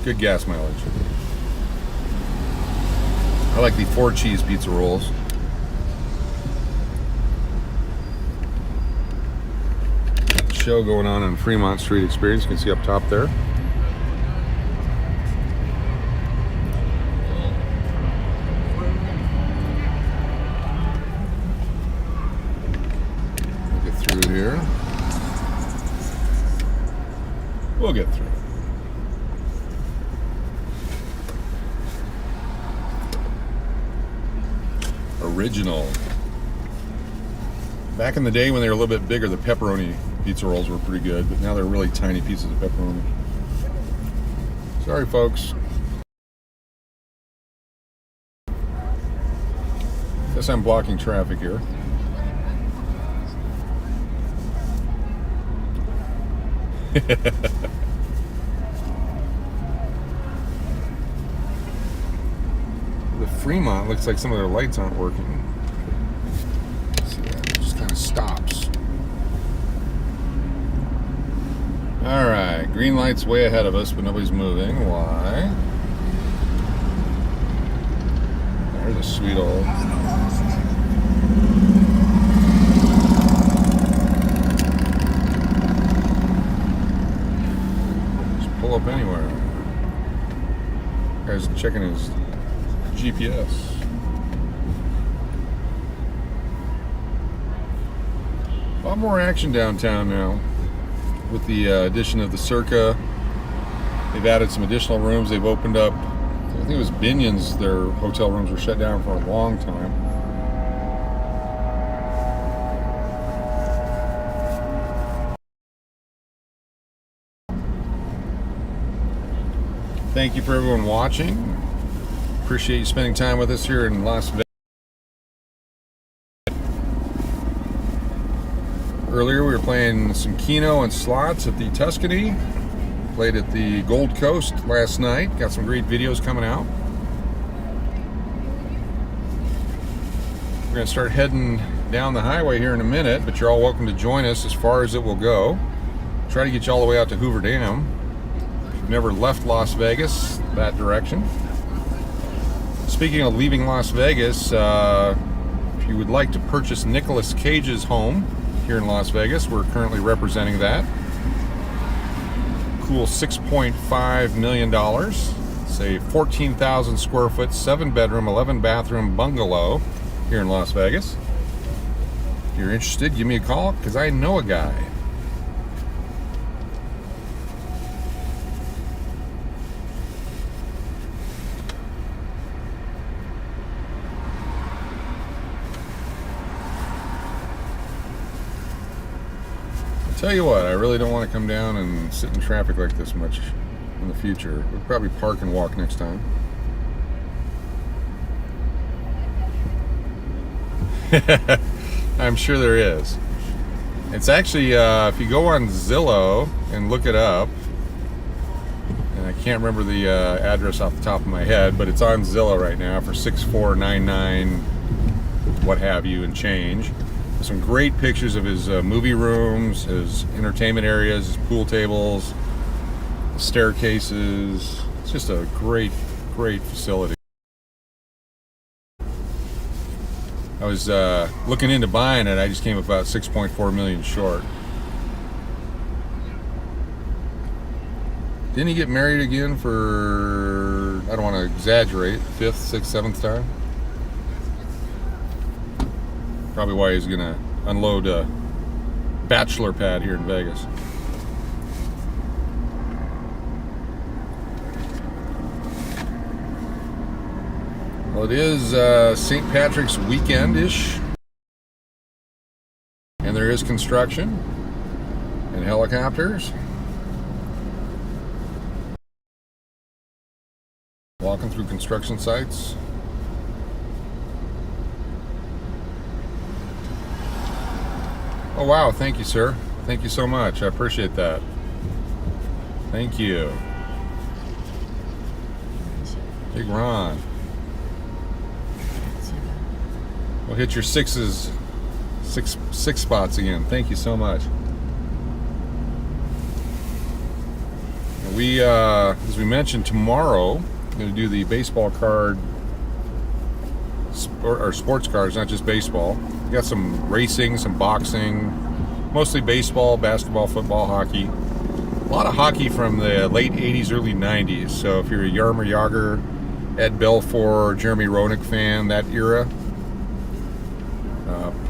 Good gas mileage. I like the 4 cheese pizza rolls. Show going on Fremont Street Experience. You can see up top there. We'll get through here. We'll get through. Original. Back in the day when they were a little bit bigger, the pepperoni pizza rolls were pretty good, but now they're really tiny pieces of pepperoni. Sorry, folks. Guess I'm blocking traffic here. The Fremont looks like some of their lights aren't working. See that? It just kind of stops. All right, green light's way ahead of us, but nobody's moving. Why? There's a sweet old. Just pull up anywhere. Guy's checking his GPS. lot more action downtown now with the addition of the Circa. They've added some additional rooms. They've opened up, I think it was Binion's, their hotel rooms were shut down for a long time. Thank you for everyone watching. Appreciate you spending time with us here in Las Vegas. Earlier we were playing some KENO and slots at the Tuscany. Played at the Gold Coast last night. Got some great videos coming out. We're going to start heading down the highway here in a minute, but you're all welcome to join us as far as it will go. Try to get you all the way out to Hoover Dam. If you've never left Las Vegas that direction. Speaking of leaving Las Vegas, if you would like to purchase Nicolas Cage's home here in Las Vegas, we're currently representing that. Cool $6.5 million. It's a 14,000 square foot, 7-bedroom, 11-bathroom bungalow here in Las Vegas. If you're interested, give me a call because I know a guy. Tell you what, I really don't want to come down and sit in traffic like this much in the future. We'll probably park and walk next time. I'm sure there is. It's actually, if you go on Zillow and look it up, and I can't remember the address off the top of my head, but it's on Zillow right now for $6,499, what have you, and change. Some great pictures of his movie rooms, his entertainment areas, his pool tables, staircases. It's just a great facility. I was looking into buying it. I just came about 6.4 million short. Didn't he get married again for, I don't want to exaggerate, 5th, 6th, 7th time? Probably why he's gonna unload a bachelor pad here in Vegas. Well, it is St. Patrick's weekend-ish, and there is construction and helicopters. Walking through construction sites. Oh wow, thank you, sir. Thank you so much. I appreciate that. Thank you. Big Ron. We'll hit your six spots again. Thank you so much. We, as we mentioned, tomorrow we're going to do the baseball card, or sports cards, not just baseball. We got some racing, some boxing, mostly baseball, basketball, football, hockey. A lot of hockey from the late 80s, early 90s. So if you're a Jaromir Jagr, Ed Belfour, Jeremy Roenick fan, that era.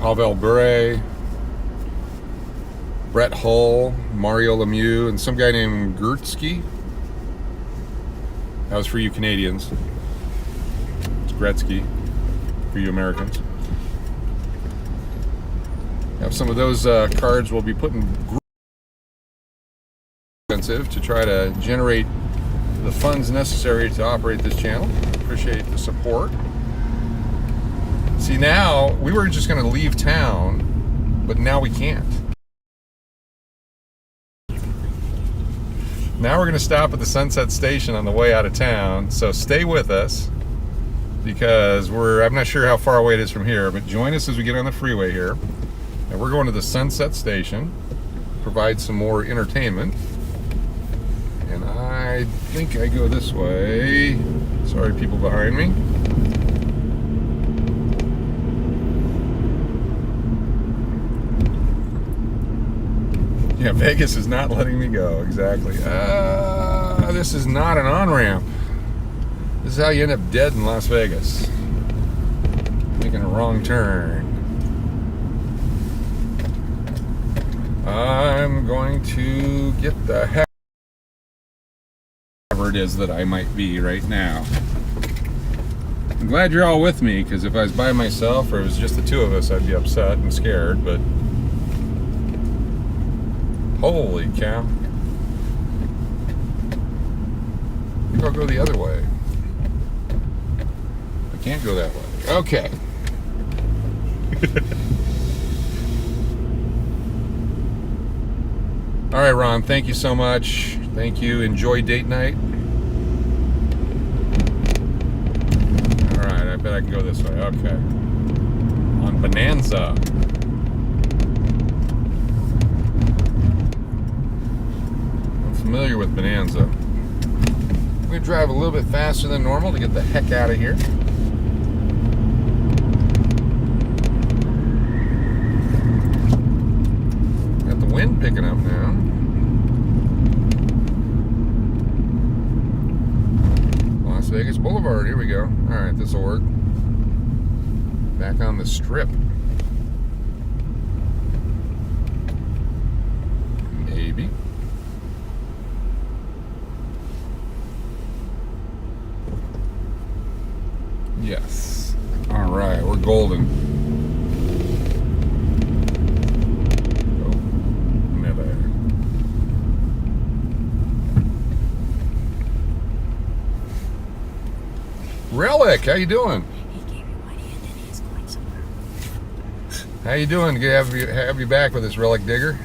Pavel Bure, Brett Hull, Mario Lemieux, and some guy named Gretzky. That was for you Canadians. It's Gretzky for you Americans. Have some of those cards we'll be putting expensive to try to generate the funds necessary to operate this channel. Appreciate the support. See, now we were just going to leave town, but now we can't. Now we're going to stop at the Sunset Station on the way out of town, so stay with us because I'm not sure how far away it is from here, but join us as we get on the freeway here. And we're going to the Sunset Station, provide some more entertainment. And I think I go this way. Sorry, people behind me. Yeah, Vegas is not letting me go. Exactly. This is not an on-ramp. This is how you end up dead in Las Vegas. Making a wrong turn. I'm going to get the heck whatever it is that I might be right now. I'm glad you're all with me, because if I was by myself or it was just the two of us, I'd be upset and scared, but holy cow. I think I'll go the other way. I can't go that way. Okay. All right, Ron, thank you so much. Thank you. Enjoy date night. All right, I bet I can go this way. Okay. On Bonanza. I'm familiar with Bonanza. I'm going to drive a little bit faster than normal to get the heck out of here. Got the wind picking up now. Las Vegas Boulevard, here we go. Alright, this will work. Back on the strip. Maybe. Yes. Alright, we're golden. Oh, never. Relic, how you doing? He gave you money and then he's going somewhere. How you doing? Good to have you back with this Relic Digger.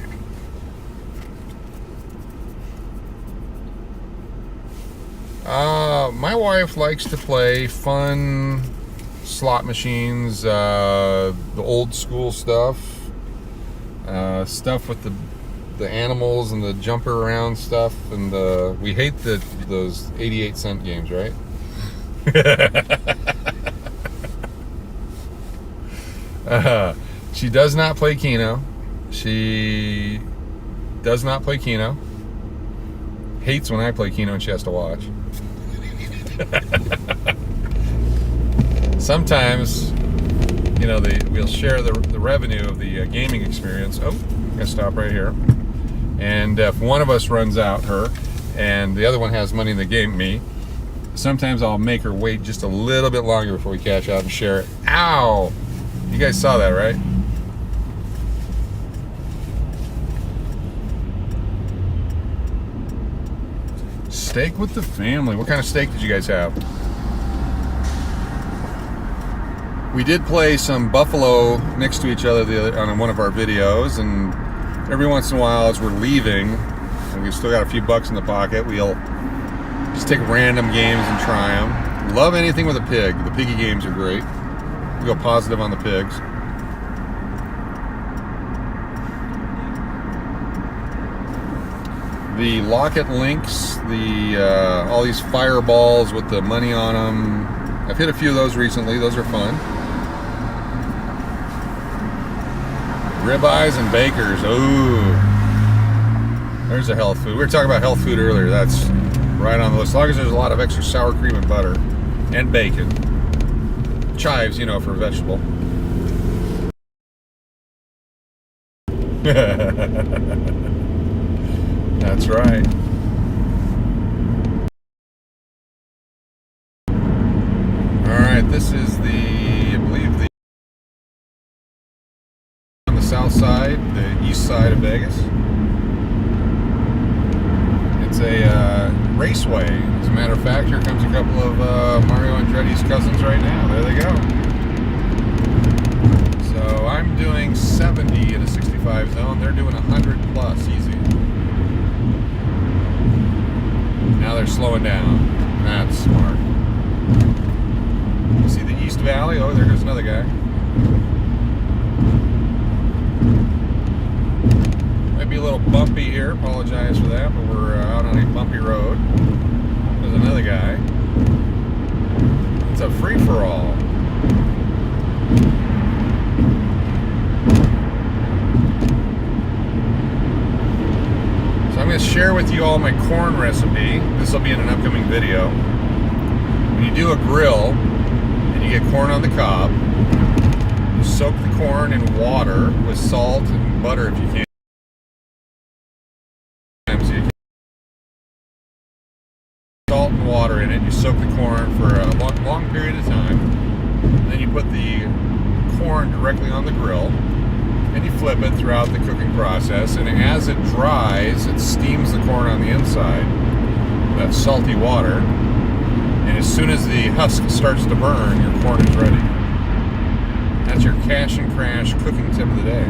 My wife likes to play fun slot machines, the old school stuff, stuff with the animals and the jumper around stuff, and we hate those 88-cent games, right? She does not play Keno. She does not play Keno. Hates when I play Keno and she has to watch. Sometimes, you know, we'll share the revenue of the gaming experience. Oh, gotta stop right here. And if one of us runs out, her, and the other one has money in the game, me, sometimes I'll make her wait just a little bit longer before we cash out and share it. Ow! You guys saw that, right? Steak with the family. What kind of steak did you guys have? We did play some buffalo next to each other on one of our videos, and every once in a while as we're leaving, and we've still got a few bucks in the pocket, we'll just take random games and try them. Love anything with a pig. The piggy games are great. We go positive on the pigs. The Locket Links, all these fireballs with the money on them. I've hit a few of those recently. Those are fun. Ribeyes and Bakers. Ooh. There's a health food. We were talking about health food earlier. That's right on the list. As long as there's a lot of extra sour cream and butter and bacon. Chives, you know, for a vegetable. That's right. Alright, this is I believe on the south side, the east side of Vegas. It's a raceway. As a matter of fact, here comes a couple of Mario Andretti's cousins right now. There they go. So I'm doing 70 in a 65 zone. They're doing 100 plus easy. Now they're slowing down. That's smart. You see the East Valley? Oh, there goes another guy. Might be a little bumpy here. Apologize for that, but we're out on a bumpy road. There's another guy. It's a free-for-all. I'm going to share with you all my corn recipe. This will be in an upcoming video. When you do a grill and you get corn on the cob, you soak the corn in water with salt and butter if you can. soak the corn for a long period of time. Then you put the corn directly on the grill, and you flip it throughout the cooking process. And as it dries, it steams the corn on the inside, that salty water. And as soon as the husk starts to burn, your corn is ready. That's your cash and crash cooking tip of the day.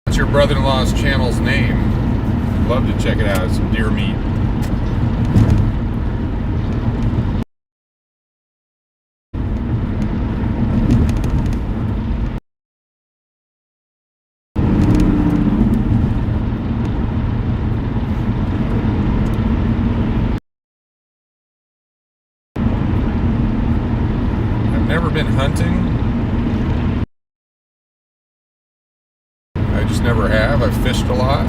What's your brother-in-law's channel's name? I'd love to check it out. It's some deer meat. Never been hunting. I just never have. I've fished a lot.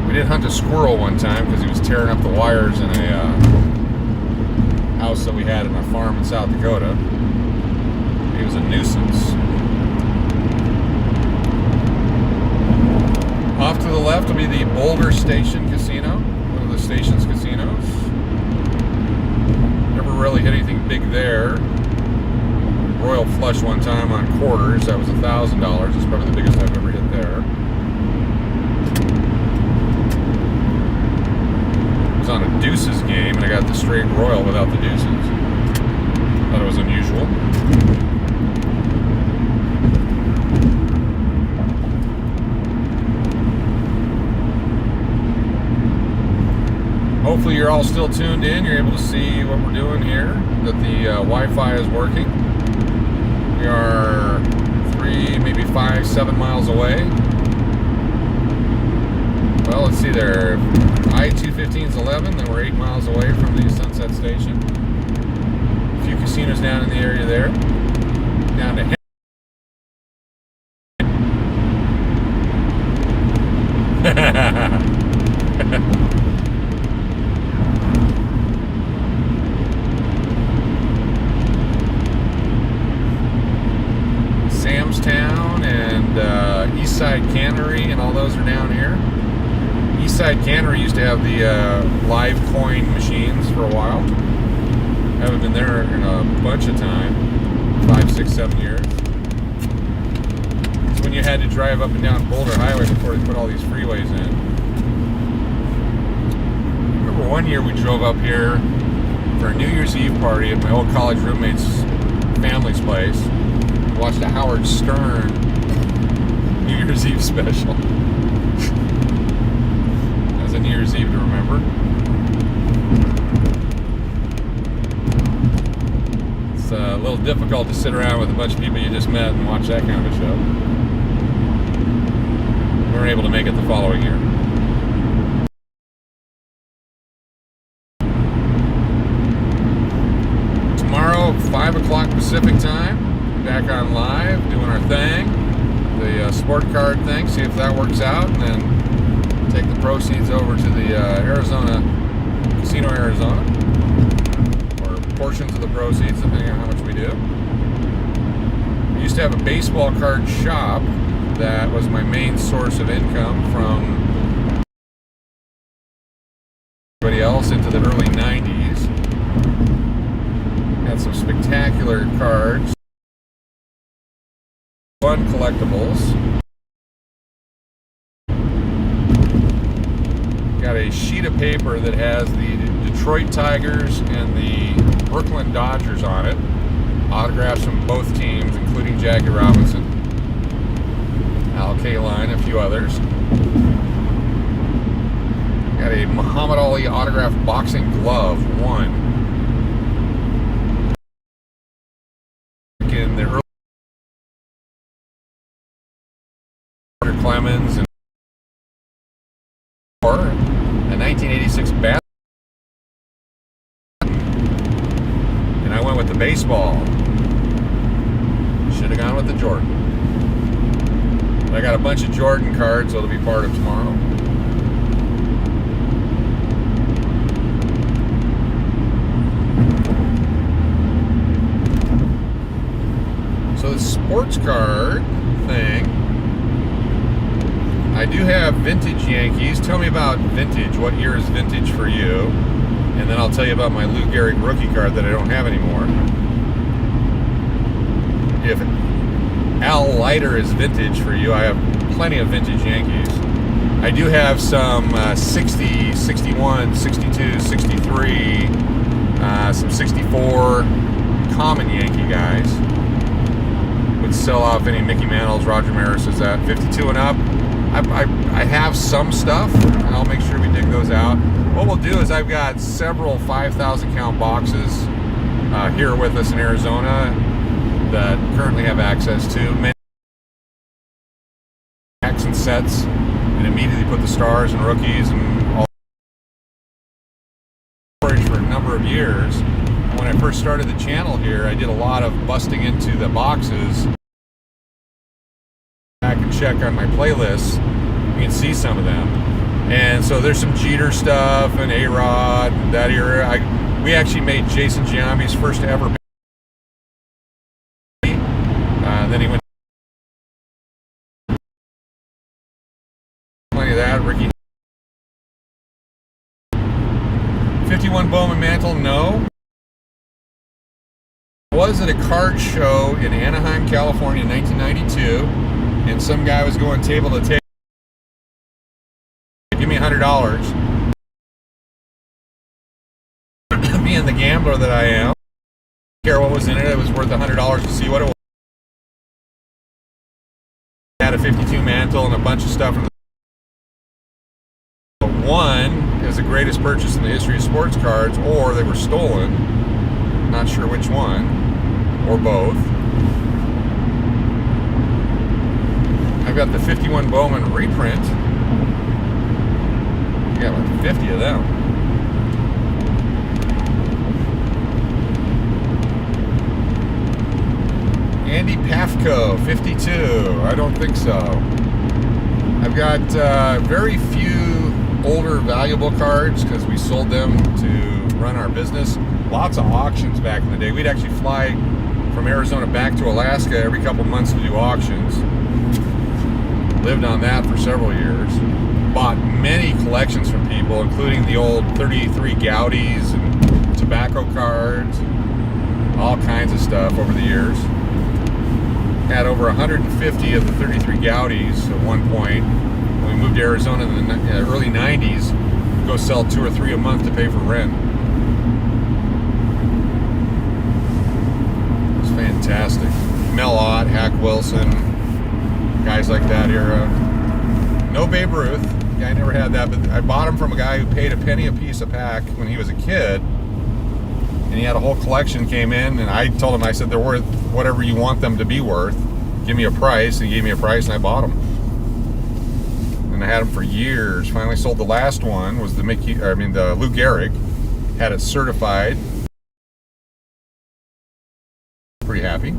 We did hunt a squirrel one time because he was tearing up the wires in a house that we had in a farm in South Dakota. He was a nuisance. Off to the left will be the Boulder Station Casino, one of the station's casinos. Never really hit anything big there. Royal Flush one time on quarters, that was $1,000. It's probably the biggest I've ever hit there. I was on a deuces game and I got the straight royal without the deuces. Thought it was unusual. Hopefully you're all still tuned in. You're able to see what we're doing here, that the Wi-Fi is working. We are 3, maybe 5, 7 miles away. Well, let's see there. I-215 is 11, then we're 8 miles away from the Sunset Station. A few casinos down in the area there. Down to Samstown and Eastside Cannery, and all those are down here. Eastside Cannery used to have the live coin machines for a while. Haven't been there in a bunch of time, 5, 6, 7 years. It's when you had to drive up and down Boulder Highway before they put all these freeways in. I remember one year we drove up here for a New Year's Eve party at my old college roommate's family's place. Watched a Howard Stern New Year's Eve special. That was a New Year's Eve to remember. It's a little difficult to sit around with a bunch of people you just met and watch that kind of a show. We weren't able to make it the following year. Tomorrow, 5 o'clock Pacific time. Back on live, doing our thing, the sport card thing, see if that works out, and then take the proceeds over to the Casino Arizona, or portions of the proceeds, depending on how much we do. We used to have a baseball card shop that was my main source of income from everybody else into the early 90s. Had some spectacular cards. Fun collectibles. Got a sheet of paper that has the Detroit Tigers and the Brooklyn Dodgers on it. Autographs from both teams, including Jackie Robinson, Al Kaline, a few others. Got a Muhammad Ali autographed boxing glove, one. In the early Clemens and a 1986 bat, and I went with the baseball. Should have gone with the Jordan. But I got a bunch of Jordan cards that'll be part of tomorrow. sports card thing. I do have vintage Yankees. Tell me about vintage. What year is vintage for you? And then I'll tell you about my Lou Gehrig rookie card that I don't have anymore. If Al Leiter is vintage for you, I have plenty of vintage Yankees. I do have some 60, 61, 62, 63, some 64 common Yankee guys. Would sell off any Mickey Mantles, Roger Maris's at 52 and up. I have some stuff, and I'll make sure we dig those out. What we'll do is I've got several 5,000 count boxes here with us in Arizona that currently have access to many packs and sets, and immediately put the stars and rookies and all storage for a number of years. When I first started the channel here, I did a lot of busting into the boxes. I can check on my playlists, you can see some of them. And so there's some Jeter stuff and A-Rod, that era. We actually made Jason Giambi's first ever. Then he went plenty of that. Ricky 51 Bowman Mantle, no. I was at a card show in Anaheim, California in 1992, and some guy was going table to table. Give me $100. Being the gambler that I am, I didn't care what was in it. It was worth $100 to see what it was. Had a 52 mantle and a bunch of stuff. One is the greatest purchase in the history of sports cards, or they were stolen. Not sure which one, or both. I've got the 51 Bowman reprint. I got like 50 of them. Andy Pafko, 52. I don't think so. I've got very few older valuable cards because we sold them to run our business. Lots of auctions back in the day. We'd actually fly from Arizona back to Alaska every couple months to do auctions. Lived on that for several years. Bought many collections from people, including the old 33 Gaudis and tobacco cards, all kinds of stuff over the years. Had over 150 of the 33 Gaudis at one point. When we moved to Arizona in the early 90s, we'd go sell 2 or 3 a month to pay for rent. It was fantastic. Mel Ott, Hack Wilson, guys like that era. No Babe Ruth. Yeah, I never had that, but I bought them from a guy who paid a penny a piece a pack when he was a kid. And he had a whole collection came in, and I told him, I said, they're worth whatever you want them to be worth. Give me a price. And he gave me a price, and I bought them. And I had them for years. Finally sold the last one, was the the Lou Gehrig. Had it certified. Pretty happy.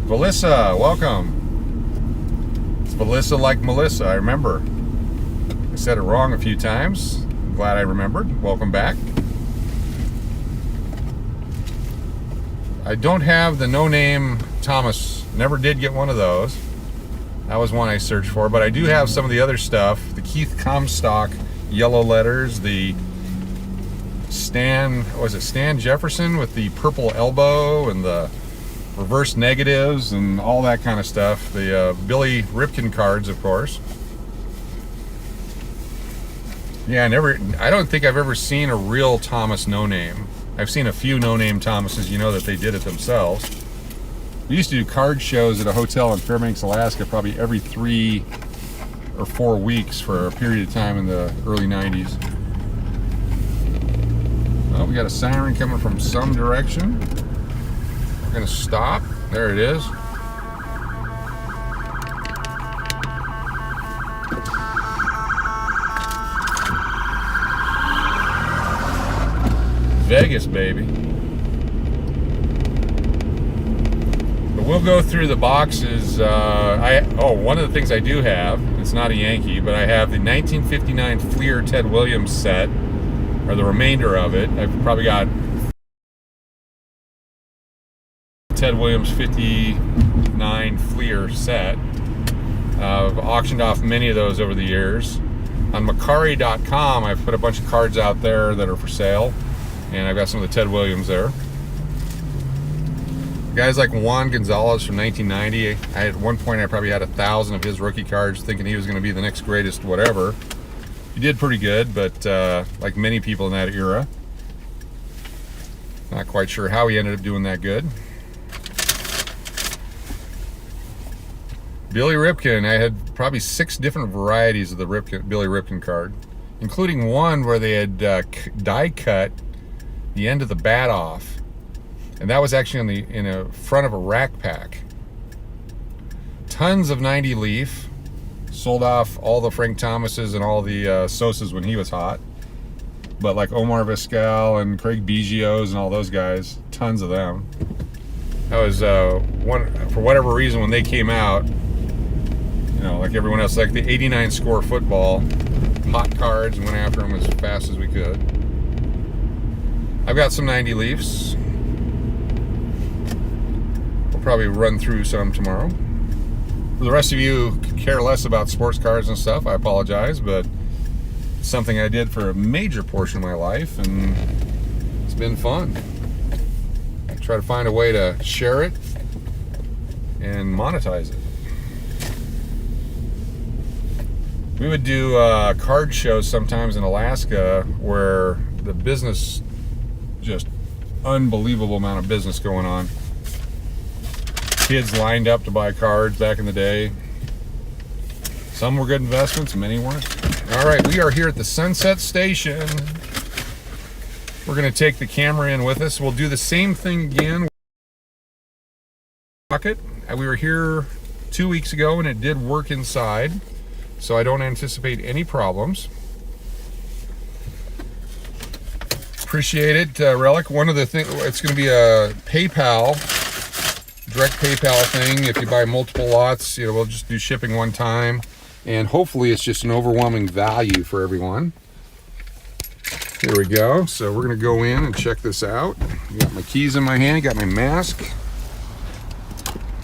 Melissa, welcome. It's Melissa like Melissa, I remember. I said it wrong a few times. I'm glad I remembered. Welcome back. I don't have the no-name Thomas. Never did get one of those. That was one I searched for. But I do have some of the other stuff. The Keith Comstock yellow letters. The Stan Jefferson with the purple elbow and the reverse negatives and all that kind of stuff. The Billy Ripken cards, of course. Yeah, I don't think I've ever seen a real Thomas no-name. I've seen a few no-name Thomases, you know that they did it themselves. We used to do card shows at a hotel in Fairbanks, Alaska, probably every 3 or 4 weeks for a period of time in the early 90s. Well, we got a siren coming from some direction. We're gonna stop. There it is. Vegas, baby. But we'll go through the boxes. One of the things I do have, it's not a Yankee, but I have the 1959 Fleer Ted Williams set, or the remainder of it. I've probably got Ted Williams 59 Fleer set. I've auctioned off many of those over the years. On Macari.com, I've put a bunch of cards out there that are for sale, and I've got some of the Ted Williams there. Guys like Juan Gonzalez from 1990, at one point I probably had 1,000 of his rookie cards thinking he was going to be the next greatest whatever. He did pretty good, but like many people in that era, not quite sure how he ended up doing that good. Billy Ripken, I had probably 6 different varieties of the Billy Ripken card, including one where they had die cut the end of the bat off. And that was actually in the front of a rack pack. Tons of 90 leaf. Sold off all the Frank Thomases and all the Sosas when he was hot. But like Omar Vizquel and Craig Biggio's and all those guys, tons of them. That was for whatever reason when they came out, you know, like everyone else, like the 89 score football, hot cards, and went after them as fast as we could. I've got some 90 leafs. Probably run through some tomorrow. For the rest of you who care less about sports cars and stuff, I apologize, but it's something I did for a major portion of my life, and it's been fun. I try to find a way to share it and monetize it. We would do card shows sometimes in Alaska where the business, just unbelievable amount of business going on. Kids lined up to buy cards back in the day. Some were good investments, many weren't. All right, we are here at the Sunset Station. We're gonna take the camera in with us. We'll do the same thing again. We were here 2 weeks ago and it did work inside, so I don't anticipate any problems. Appreciate it, Relic. One of the things, it's gonna be a direct PayPal thing. If you buy multiple lots, you know, we'll just do shipping one time, and hopefully it's just an overwhelming value for everyone. Here we go. So we're gonna go in and check this out. Got my keys in my hand, got my mask,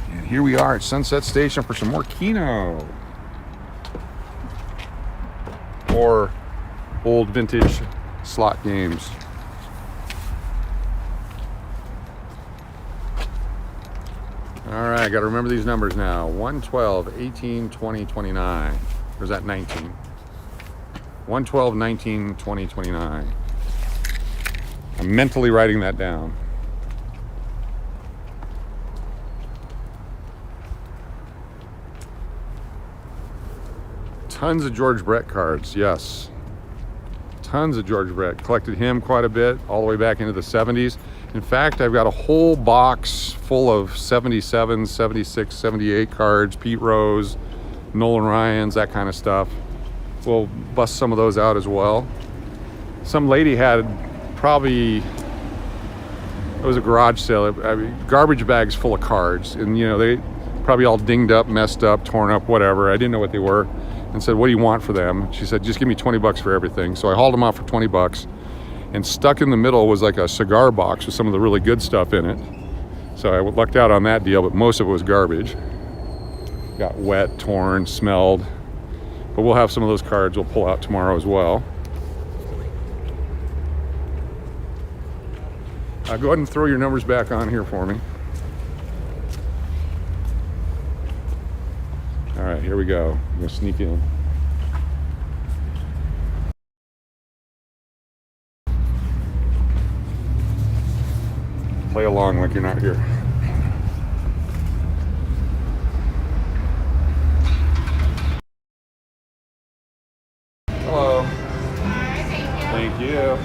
and here we are at Sunset Station for some more KENO, or old vintage slot games. All right, got to remember these numbers now. 1, 12, 18, 20, 29. Or is that 19? 1, 12, 19, 20, 29. I'm mentally writing that down. Tons of George Brett cards, yes. Tons of George Brett. Collected him quite a bit, all the way back into the 70s. In fact, I've got a whole box full of 77, 76, 78 cards, Pete Rose, Nolan Ryans, that kind of stuff. We'll bust some of those out as well. Some lady had probably, it was a garage sale, garbage bags full of cards. And you know, they probably all dinged up, messed up, torn up, whatever. I didn't know what they were. And said, what do you want for them? She said, just give me 20 bucks for everything. So I hauled them out for 20 bucks. And stuck in the middle was like a cigar box with some of the really good stuff in it. So I lucked out on that deal, but most of it was garbage. Got wet, torn, smelled. But we'll have some of those cards we'll pull out tomorrow as well. Go ahead and throw your numbers back on here for me. All right, here we go. I'm gonna sneak in. Play along like you're not here. Hello. Thank you.